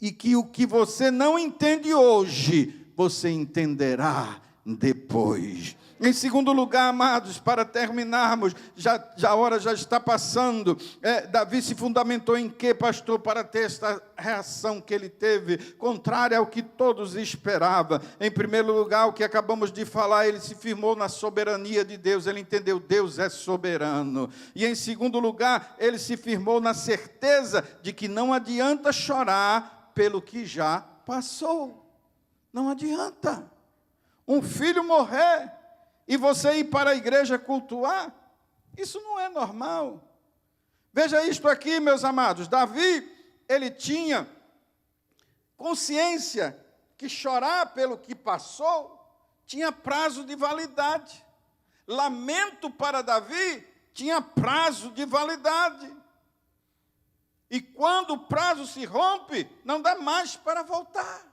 Speaker 1: e que o que você não entende hoje, você entenderá depois. Em segundo lugar, amados, para terminarmos, a hora já está passando. Davi se fundamentou em quê, pastor, para ter esta reação que ele teve, contrária ao que todos esperavam? Em primeiro lugar, o que acabamos de falar, ele se firmou na soberania de Deus, ele entendeu, Deus é soberano. E em segundo lugar, ele se firmou na certeza de que não adianta chorar pelo que já passou. Não adianta. Um filho morrer e você ir para a igreja cultuar, isso não é normal. Veja isto aqui, meus amados. Davi, ele tinha consciência que chorar pelo que passou tinha prazo de validade. Lamento para Davi tinha prazo de validade. E quando o prazo se rompe, não dá mais para voltar.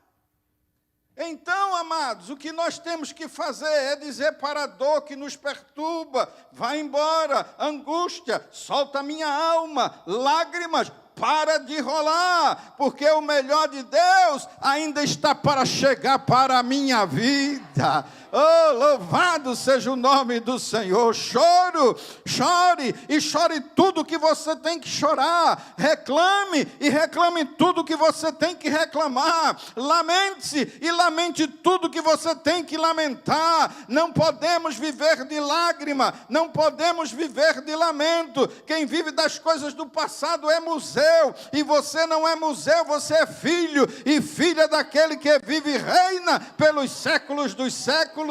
Speaker 1: Então, amados, o que nós temos que fazer é dizer para a dor que nos perturba, vai embora, angústia, solta a minha alma, lágrimas, para de rolar, porque o melhor de Deus ainda está para chegar para a minha vida. Oh, louvado seja o nome do Senhor. Chore e chore tudo que você tem que chorar. Reclame e reclame tudo que você tem que reclamar. Lamente-se e lamente tudo que você tem que lamentar. Não podemos viver de lágrima, não podemos viver de lamento. Quem vive das coisas do passado é museu, e você não é museu, você é filho e filha daquele que vive e reina pelos séculos dos séculos.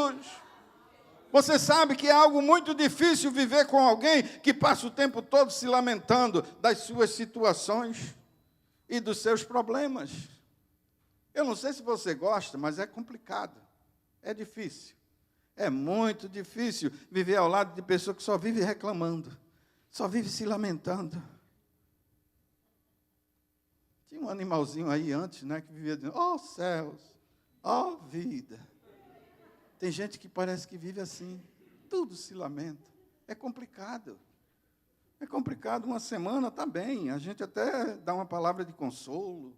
Speaker 1: Você sabe que é algo muito difícil viver com alguém que passa o tempo todo se lamentando das suas situações e dos seus problemas. Eu não sei se você gosta, mas é complicado, é difícil. É muito difícil viver ao lado de pessoa que só vive reclamando, só vive se lamentando. Tinha um animalzinho aí antes, né, que vivia dizendo, ó céus, ó vida. Tem gente que parece que vive assim, tudo se lamenta. É complicado. É complicado. Uma semana está bem, a gente até dá uma palavra de consolo.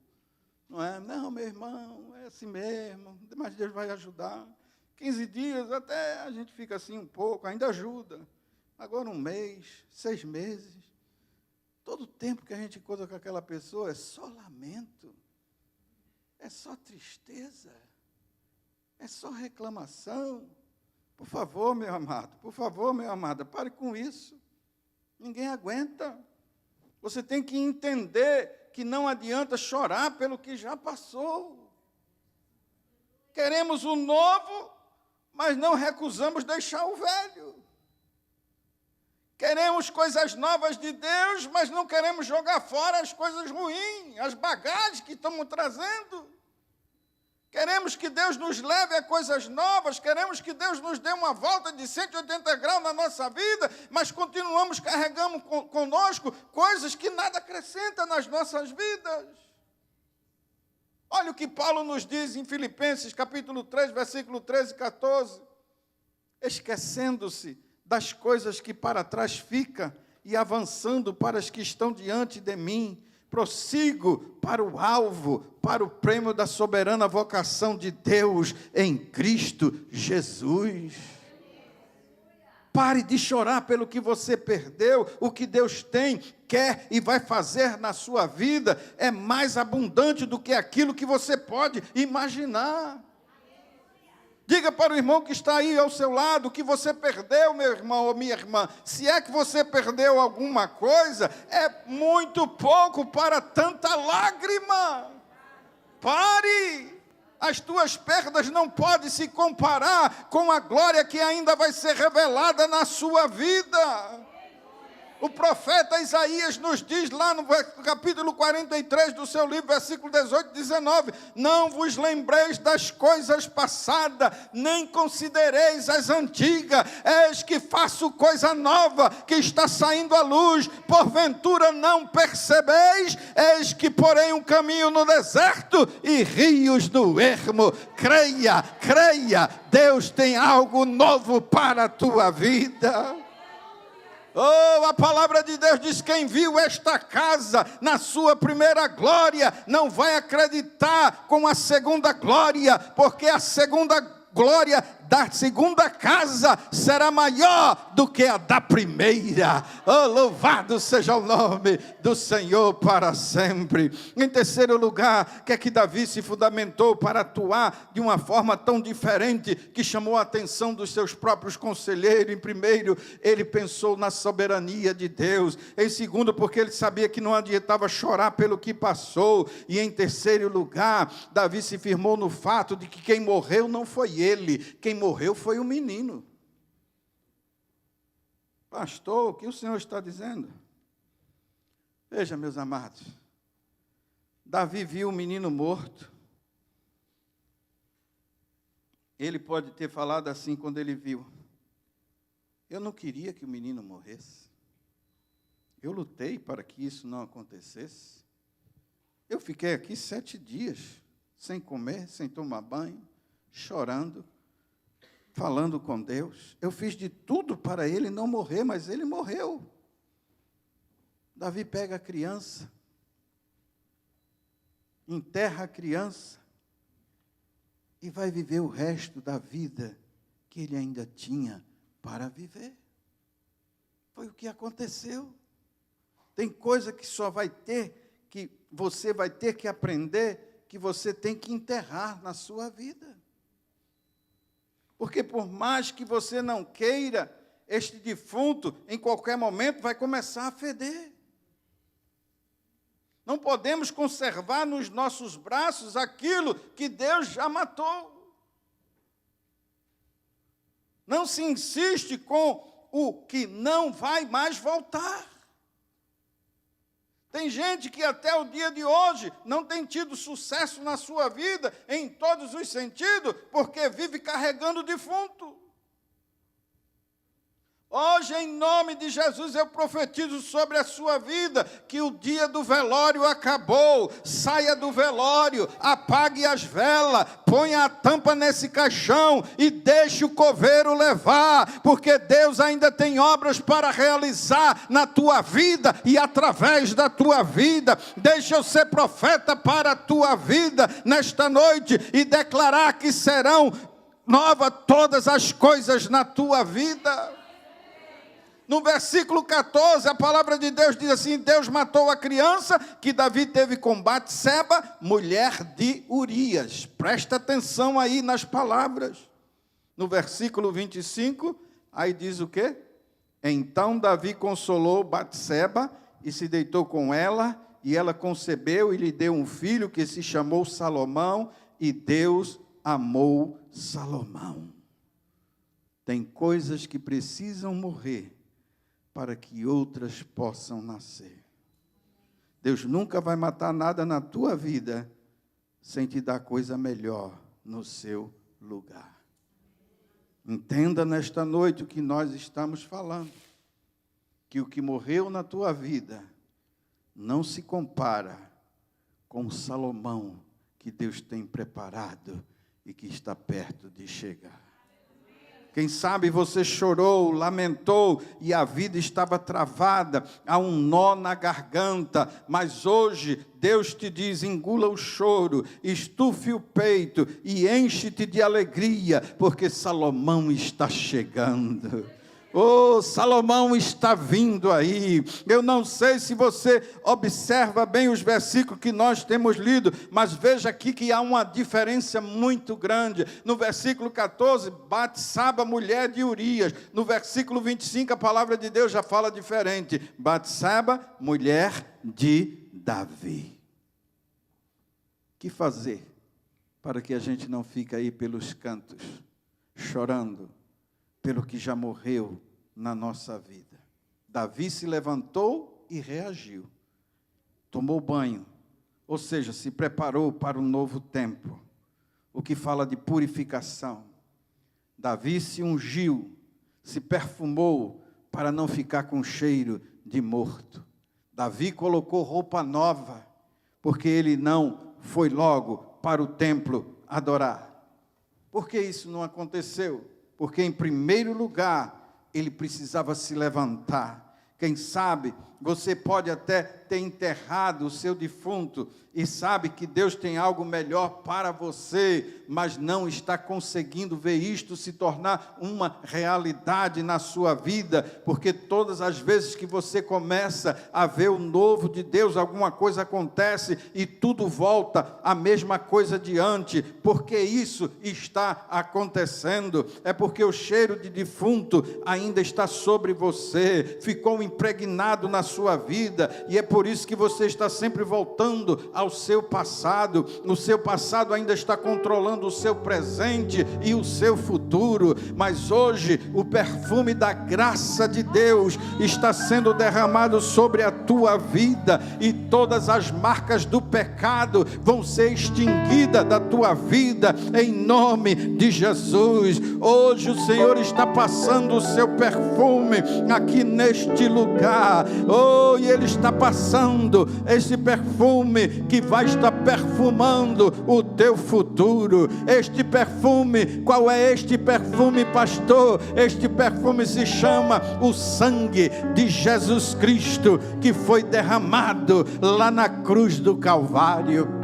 Speaker 1: Não é? Não, meu irmão, é assim mesmo, mas Deus vai ajudar. 15 dias até a gente fica assim um pouco, ainda ajuda. Agora 1 mês, 6 meses. Todo o tempo que a gente encontra com aquela pessoa é só lamento. É só tristeza. É só reclamação. Por favor, meu amado, por favor, minha amada, pare com isso. Ninguém aguenta. Você tem que entender que não adianta chorar pelo que já passou. Queremos o novo, mas não recusamos deixar o velho. Queremos coisas novas de Deus, mas não queremos jogar fora as coisas ruins, as bagagens que estamos trazendo. Queremos que Deus nos leve a coisas novas, queremos que Deus nos dê uma volta de 180 graus na nossa vida, mas continuamos carregando conosco coisas que nada acrescentam nas nossas vidas. Olha o que Paulo nos diz em Filipenses, capítulo 3, versículo 13 e 14. Esquecendo-se das coisas que para trás ficam e avançando para as que estão diante de mim, prossigo para o alvo, para o prêmio da soberana vocação de Deus em Cristo Jesus. Pare de chorar pelo que você perdeu. O que Deus tem, quer e vai fazer na sua vida é mais abundante do que aquilo que você pode imaginar. Diga para o irmão que está aí ao seu lado que você perdeu, meu irmão ou minha irmã. Se é que você perdeu alguma coisa, é muito pouco para tanta lágrima. Pare! As tuas perdas não podem se comparar com a glória que ainda vai ser revelada na sua vida. O profeta Isaías nos diz lá no capítulo 43 do seu livro, versículo 18 e 19, não vos lembreis das coisas passadas, nem considereis as antigas, eis que faço coisa nova, que está saindo à luz, porventura não percebeis, eis que porém um caminho no deserto e rios no ermo. Creia, Deus tem algo novo para a tua vida. Oh, a palavra de Deus diz, quem viu esta casa na sua primeira glória, não vai acreditar com a segunda glória, porque a segunda glória da segunda casa será maior do que a da primeira. Oh, louvado seja o nome do Senhor para sempre. Em terceiro lugar, que é que Davi se fundamentou para atuar de uma forma tão diferente, que chamou a atenção dos seus próprios conselheiros? Em primeiro, ele pensou na soberania de Deus. Em segundo, porque ele sabia que não adiantava chorar pelo que passou. E em terceiro lugar, Davi se firmou no fato de que quem morreu não foi ele, quem morreu foi o menino. Pastor, o que o Senhor está dizendo? Veja, meus amados, Davi viu o menino morto. Ele pode ter falado assim quando ele viu: eu não queria que o menino morresse. Eu lutei para que isso não acontecesse. Eu fiquei aqui 7 dias, sem comer, sem tomar banho, chorando, falando com Deus. Eu fiz de tudo para ele não morrer, mas ele morreu. Davi pega a criança, enterra a criança e vai viver o resto da vida que ele ainda tinha para viver. Foi o que aconteceu. Tem coisa que só vai ter, que você vai ter que aprender, que você tem que enterrar na sua vida. Porque por mais que você não queira, este defunto, em qualquer momento, vai começar a feder. Não podemos conservar nos nossos braços aquilo que Deus já matou. Não se insiste com o que não vai mais voltar. Tem gente que até o dia de hoje não tem tido sucesso na sua vida, em todos os sentidos, porque vive carregando o defunto. Hoje, em nome de Jesus, eu profetizo sobre a sua vida que o dia do velório acabou. Saia do velório, apague as velas, ponha a tampa nesse caixão e deixe o coveiro levar, porque Deus ainda tem obras para realizar na tua vida e através da tua vida. Deixa eu ser profeta para a tua vida nesta noite e declarar que serão novas todas as coisas na tua vida. No versículo 14, a palavra de Deus diz assim: Deus matou a criança que Davi teve com Batseba, mulher de Urias. Presta atenção aí nas palavras. No versículo 25, aí diz o quê? Então Davi consolou Batseba e se deitou com ela, e ela concebeu e lhe deu um filho que se chamou Salomão, e Deus amou Salomão. Tem coisas que precisam morrer para que outras possam nascer. Deus nunca vai matar nada na tua vida sem te dar coisa melhor no seu lugar. Entenda nesta noite o que nós estamos falando, que o que morreu na tua vida não se compara com o Salomão que Deus tem preparado e que está perto de chegar. Quem sabe você chorou, lamentou e a vida estava travada, há um nó na garganta, mas hoje Deus te diz: engula o choro, estufe o peito e enche-te de alegria, porque Salomão está chegando. Oh, Salomão está vindo aí. Eu não sei se você observa bem os versículos que nós temos lido, mas veja aqui que há uma diferença muito grande. No versículo 14, Batseba, mulher de Urias. No versículo 25, a palavra de Deus já fala diferente. Batseba, mulher de Davi. O que fazer para que a gente não fique aí pelos cantos, chorando pelo que já morreu na nossa vida? Davi se levantou e reagiu. Tomou banho, ou seja, se preparou para um novo tempo. O que fala de purificação. Davi se ungiu, se perfumou para não ficar com cheiro de morto. Davi colocou roupa nova, porque ele não foi logo para o templo adorar. Por que isso não aconteceu? Porque, em primeiro lugar, ele precisava se levantar. Quem sabe, você pode até ter enterrado o seu defunto e sabe que Deus tem algo melhor para você, mas não está conseguindo ver isto se tornar uma realidade na sua vida, porque todas as vezes que você começa a ver o novo de Deus, alguma coisa acontece e tudo volta a mesma coisa de antes. Porque isso está acontecendo? É porque o cheiro de defunto ainda está sobre você, ficou impregnado na sua vida, e é por isso que você está sempre voltando ao seu passado. O seu passado ainda está controlando o seu presente e o seu futuro, mas hoje o perfume da graça de Deus está sendo derramado sobre a tua vida, e todas as marcas do pecado vão ser extinguidas da tua vida, em nome de Jesus. Hoje o Senhor está passando o seu perfume aqui neste lugar, e Ele está passando esse perfume que vai estar perfumando o teu futuro. Este perfume, qual é este perfume, pastor? Este perfume se chama o sangue de Jesus Cristo, que foi derramado lá na cruz do Calvário.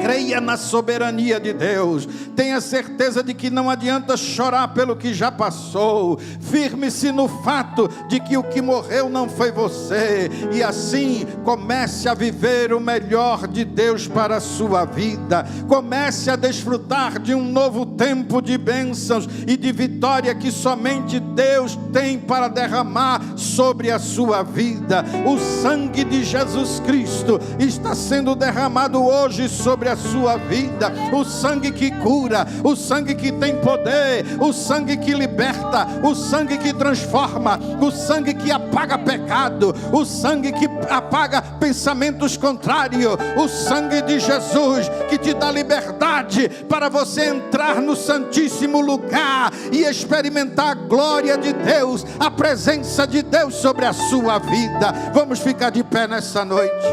Speaker 1: Creia na soberania de Deus, tenha certeza de que não adianta chorar pelo que já passou, firme-se no fato de que o que morreu não foi você, e assim comece a viver o melhor de Deus para a sua vida, comece a desfrutar de um novo tempo de bênçãos e de vitória que somente Deus tem para derramar sobre a sua vida. O sangue de Jesus Cristo está sendo derramado hoje sobre a sua vida, o sangue que cura, o sangue que tem poder, o sangue que liberta, o sangue que transforma, o sangue que apaga pecado, o sangue que apaga pensamentos contrários, o sangue de Jesus que te dá liberdade para você entrar no santíssimo lugar e experimentar a glória de Deus, a presença de Deus sobre a sua vida. Vamos ficar de pé nessa noite.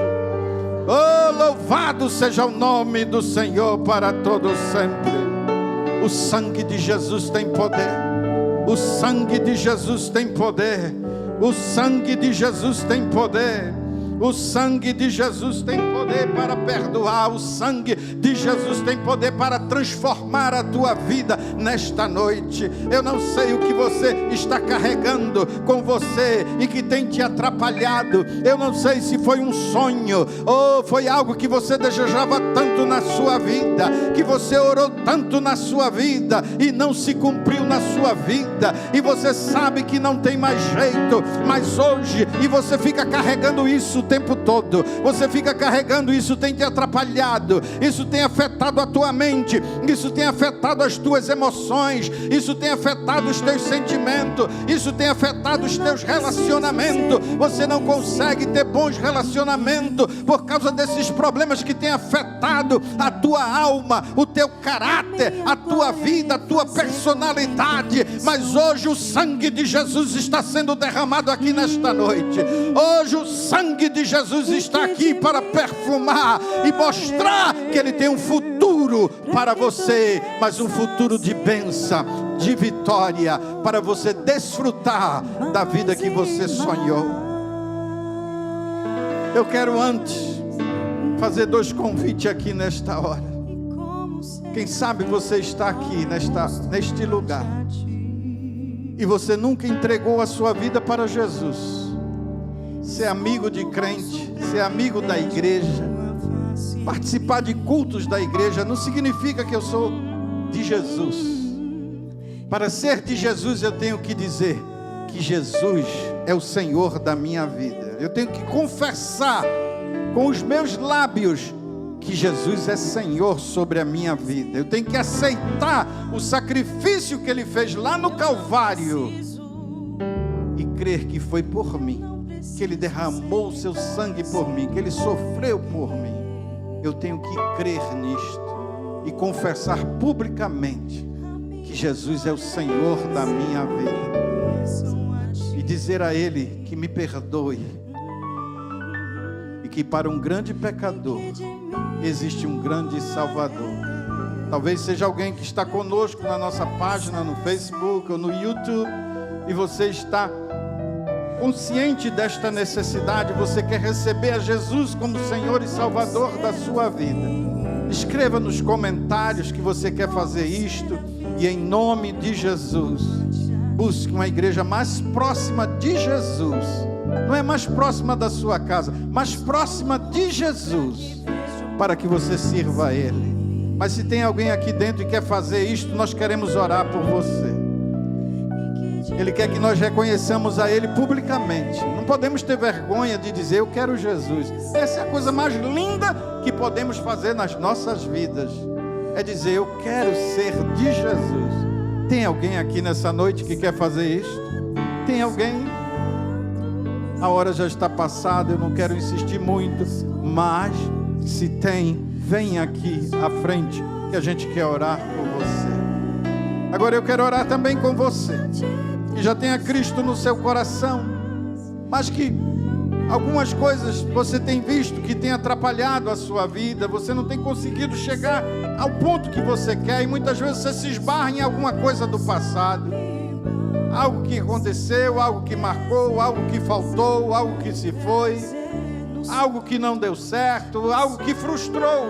Speaker 1: Oh, louvado seja o nome do Senhor para todo sempre. O sangue de Jesus tem poder. O sangue de Jesus tem poder. O sangue de Jesus tem poder. O sangue de Jesus tem poder para perdoar. O sangue de Jesus tem poder para transformar a tua vida nesta noite. Eu não sei o que você está carregando com você e que tem te atrapalhado. Eu não sei se foi um sonho ou foi algo que você desejava tanto na sua vida, que você orou tanto na sua vida e não se cumpriu na sua vida, e você sabe que não tem mais jeito, mas hoje, e você fica carregando isso o tempo todo, você fica carregando isso, tem te atrapalhado, isso tem afetado a tua mente, isso tem afetado as tuas emoções, isso tem afetado os teus sentimentos, isso tem afetado os teus relacionamentos. Você não consegue ter bons relacionamentos por causa desses problemas que tem afetado a tua alma, o teu caráter, a tua vida, a tua personalidade. Mas hoje o sangue de Jesus está sendo derramado aqui nesta noite. Hoje o sangue de Jesus está aqui para perfumar e mostrar que Ele tem um futuro para você, mas um futuro de bênção, de vitória, para você desfrutar da vida que você sonhou. Eu quero antes fazer 2 convites aqui nesta hora. Quem sabe você está aqui neste lugar e você nunca entregou a sua vida para Jesus. Ser amigo de crente, ser amigo da igreja, participar de cultos da igreja não significa que eu sou de Jesus. Para ser de Jesus eu tenho que dizer que Jesus é o Senhor da minha vida. Eu tenho que confessar com os meus lábios que Jesus é Senhor sobre a minha vida. Eu tenho que aceitar o sacrifício que Ele fez lá no Calvário e crer que foi por mim, que Ele derramou o seu sangue por mim, que Ele sofreu por mim. Eu tenho que crer nisto e confessar publicamente que Jesus é o Senhor da minha vida, e dizer a Ele que me perdoe, e que para um grande pecador existe um grande Salvador. Talvez seja alguém que está conosco na nossa página no Facebook ou no YouTube, e você está consciente desta necessidade, você quer receber a Jesus como Senhor e Salvador da sua vida, escreva nos comentários que você quer fazer isto, e em nome de Jesus, busque uma igreja mais próxima de Jesus. Não é mais próxima da sua casa, mas próxima de Jesus, para que você sirva a Ele. Mas se tem alguém aqui dentro e quer fazer isto, nós queremos orar por você. Ele quer que nós reconheçamos a Ele publicamente. Não podemos ter vergonha de dizer, eu quero Jesus. Essa é a coisa mais linda que podemos fazer nas nossas vidas. É dizer, eu quero ser de Jesus. Tem alguém aqui nessa noite que quer fazer isto? Tem alguém? A hora já está passada, eu não quero insistir muito, mas se tem, vem aqui à frente, que a gente quer orar por você. Agora eu quero orar também com você, que já tenha Cristo no seu coração, mas que algumas coisas você tem visto que tem atrapalhado a sua vida, você não tem conseguido chegar ao ponto que você quer, e muitas vezes você se esbarra em alguma coisa do passado, algo que aconteceu, algo que marcou, algo que faltou, algo que se foi, algo que não deu certo, algo que frustrou.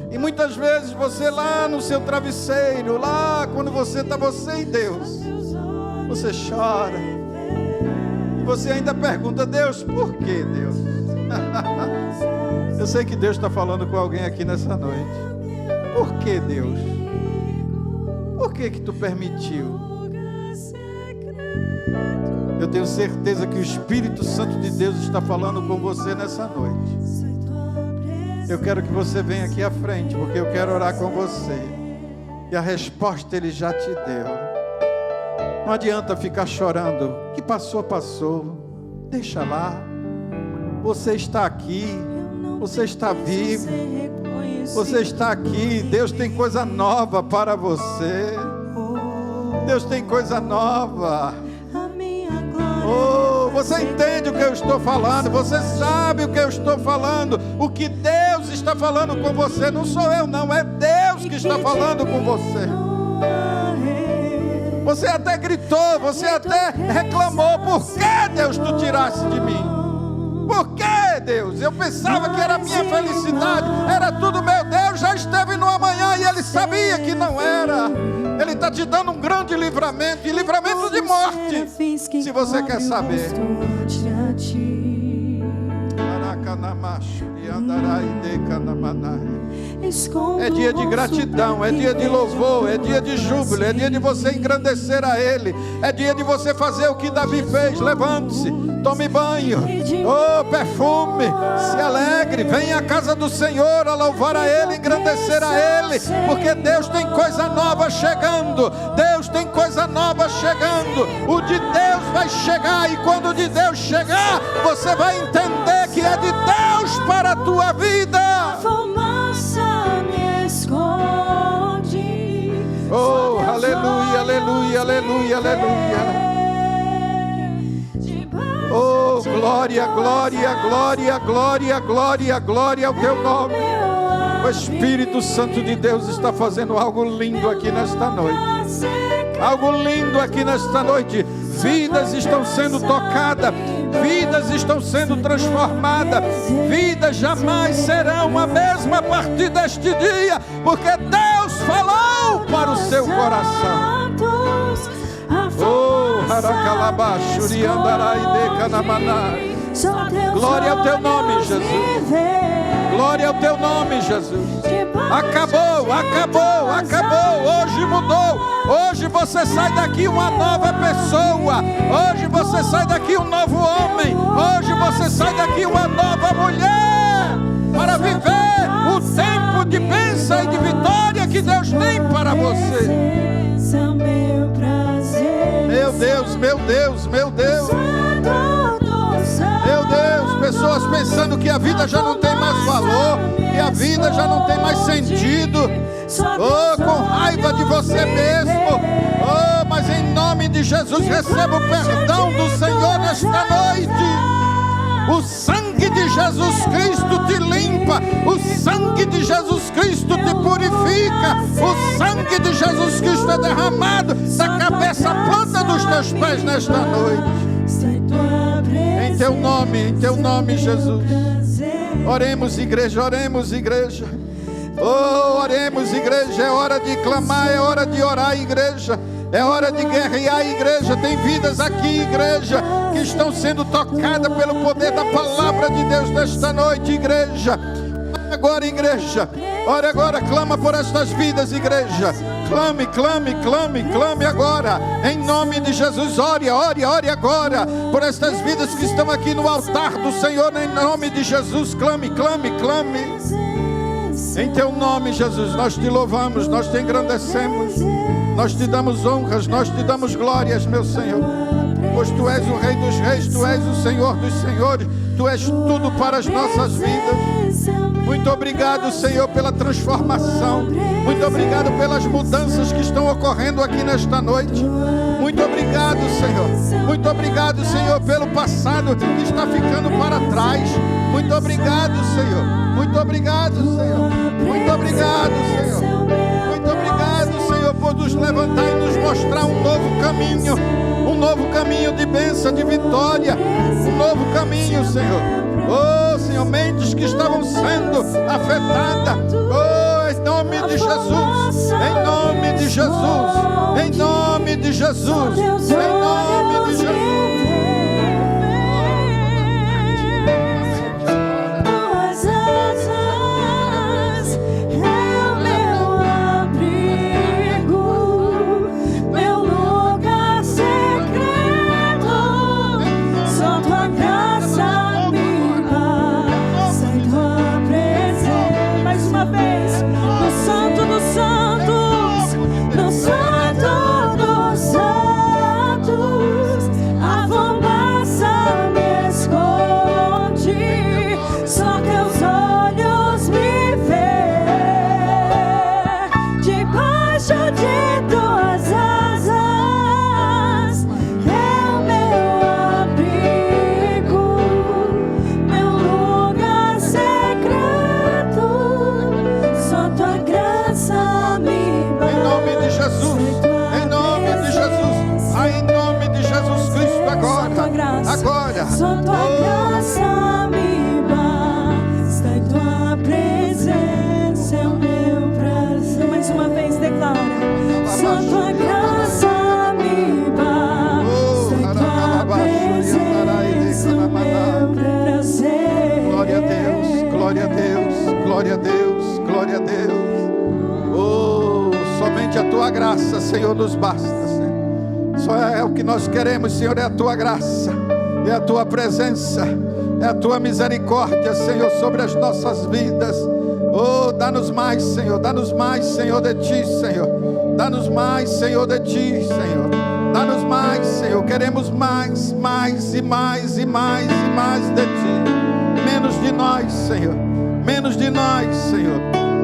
Speaker 1: E muitas vezes você lá no seu travesseiro, lá quando você está você e Deus, você chora. E você ainda pergunta, Deus, por que Deus? Eu sei que Deus está falando com alguém aqui nessa noite. Por que Deus? Por que tu permitiu? Eu tenho certeza que o Espírito Santo de Deus está falando com você nessa noite. Eu quero que você venha aqui à frente, porque eu quero orar com você. E a resposta Ele já te deu. Não adianta ficar chorando. O que passou, passou. Deixa lá. Você está aqui. Você está vivo. Você está aqui. Deus tem coisa nova para você. Deus tem coisa nova. Oh, você entende o que eu estou falando? Você sabe o que eu estou falando? O que Deus está falando com você? Não sou eu não, é Deus que está falando com você. Você até gritou, você até reclamou. Por que Deus tu tiraste de mim? Por que Deus? Eu pensava que era a minha felicidade, era tudo meu. Deus já esteve no amanhã e Ele sabia que não era. Ele está te dando um grande livramento, e livramento de morte, se você quer saber. É dia de gratidão, é dia de louvor, é dia de júbilo, é dia de você engrandecer a Ele, é dia de você fazer o que Davi fez. Levante-se, tome banho, oh, perfume, se alegre, venha à casa do Senhor a louvar a Ele, engrandecer a Ele, porque Deus tem coisa nova chegando. Deus tem coisa nova chegando. O de Deus vai chegar, e quando o de Deus chegar, você vai entender que é de Deus para a tua vida. Oh, aleluia, aleluia, aleluia, aleluia. Oh, glória, glória, glória, glória, glória, glória ao teu nome. O Espírito Santo de Deus está fazendo algo lindo aqui nesta noite. Algo lindo aqui nesta noite. Vidas estão sendo tocadas, vidas estão sendo transformadas, vidas jamais serão a mesma a partir deste dia, porque Deus falou para o seu coração. Oh, Haracalabaxuri andarai de Canamanai. Glória ao teu nome, Jesus. Glória ao teu nome, Jesus. Acabou, acabou, acabou. Hoje mudou. Hoje você sai daqui uma nova pessoa. Hoje você sai daqui um novo homem. Hoje você sai daqui uma nova mulher, para viver o tempo de bênção e de vitória que Deus tem para você. Meu Deus, meu Deus, meu Deus. Meu Deus, pessoas pensando que a vida já não tem mais valor, que a vida já não tem mais sentido. Oh, com raiva de você mesmo. Oh, mas em nome de Jesus, receba o perdão do Senhor nesta noite. O sangue de Jesus Cristo te limpa. O sangue de Jesus Cristo te purifica. O sangue de Jesus Cristo é derramado da cabeça à planta dos teus teus pés nesta noite. Em teu nome, Jesus. Oremos, igreja, oremos, igreja. Oh, oremos, igreja. É hora de clamar, é hora de orar, igreja. É hora de guerrear, igreja. Tem vidas aqui, igreja, que estão sendo tocadas pelo poder da palavra de Deus nesta noite, igreja. Agora, igreja, ora agora, clama por estas vidas, igreja. Clame, clame, clame, clame agora, em nome de Jesus. Ore, ore, ore agora por estas vidas que estão aqui no altar do Senhor, em nome de Jesus. Clame, clame, clame. Em teu nome, Jesus, nós te louvamos, nós te engrandecemos, nós te damos honras, nós te damos glórias, meu Senhor. Pois tu és o Rei dos Reis, tu és o Senhor dos Senhores, tu és tudo para as nossas vidas. Muito obrigado, Senhor, pela transformação. Muito obrigado pelas mudanças que estão ocorrendo aqui nesta noite. Muito obrigado, Senhor. Muito obrigado, Senhor, pelo passado que está ficando para trás. Muito obrigado, Senhor. Muito obrigado, Senhor. Muito obrigado, Senhor. Muito obrigado, Senhor, por nos levantar e nos mostrar um novo caminho. Um novo caminho de bênção, de vitória. Um novo caminho, Senhor. Oh, Senhor, mentes que estavam sendo afetadas. Oh, em nome de Jesus. Em nome de Jesus. Em nome de Jesus. Em nome de Jesus.
Speaker 2: Só tua graça me basta e tua presença é o meu prazer. Mais uma vez declara: só tua graça me basta e tua presença é o meu prazer. Glória a Deus, glória a Deus, glória a Deus, glória a Deus.
Speaker 1: Oh, somente a tua graça, Senhor, nos basta, Senhor. Só é o que nós queremos, Senhor, é a tua graça. É a tua presença, é a tua misericórdia, Senhor, sobre as nossas vidas. Oh, dá-nos mais, Senhor, dá-nos mais, Senhor, de ti, Senhor. Dá-nos mais, Senhor, de ti, Senhor. Dá-nos mais, Senhor. Queremos mais, mais e mais e mais e mais de ti. Menos de nós, Senhor. Menos de nós, Senhor.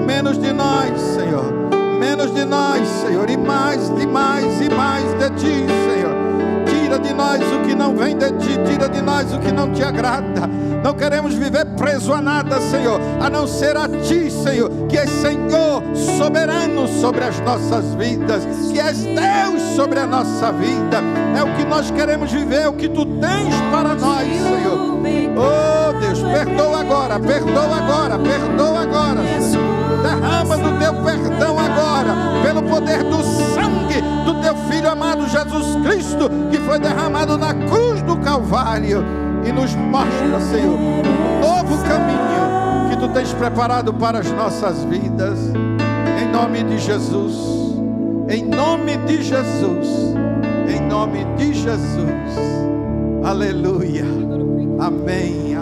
Speaker 1: Menos de nós, Senhor. Menos de nós, Senhor. E mais de mais e mais de ti, Senhor. Tira de nós o que não vem de ti, tira de nós o que não te agrada. Não queremos viver preso a nada, Senhor, a não ser a ti, Senhor, que és Senhor soberano sobre as nossas vidas, que és Deus sobre a nossa vida. É o que nós queremos viver, é o que tu tens para nós, Senhor. Oh Deus, perdoa agora, perdoa agora, perdoa agora, Senhor. Derrama do teu perdão agora, pelo poder do sangue do teu Filho amado Jesus Cristo, que foi derramado na cruz do Calvário, e nos mostra, Senhor, um novo caminho que tu tens preparado para as nossas vidas, em nome de Jesus, em nome de Jesus, em nome de Jesus. Aleluia, amém.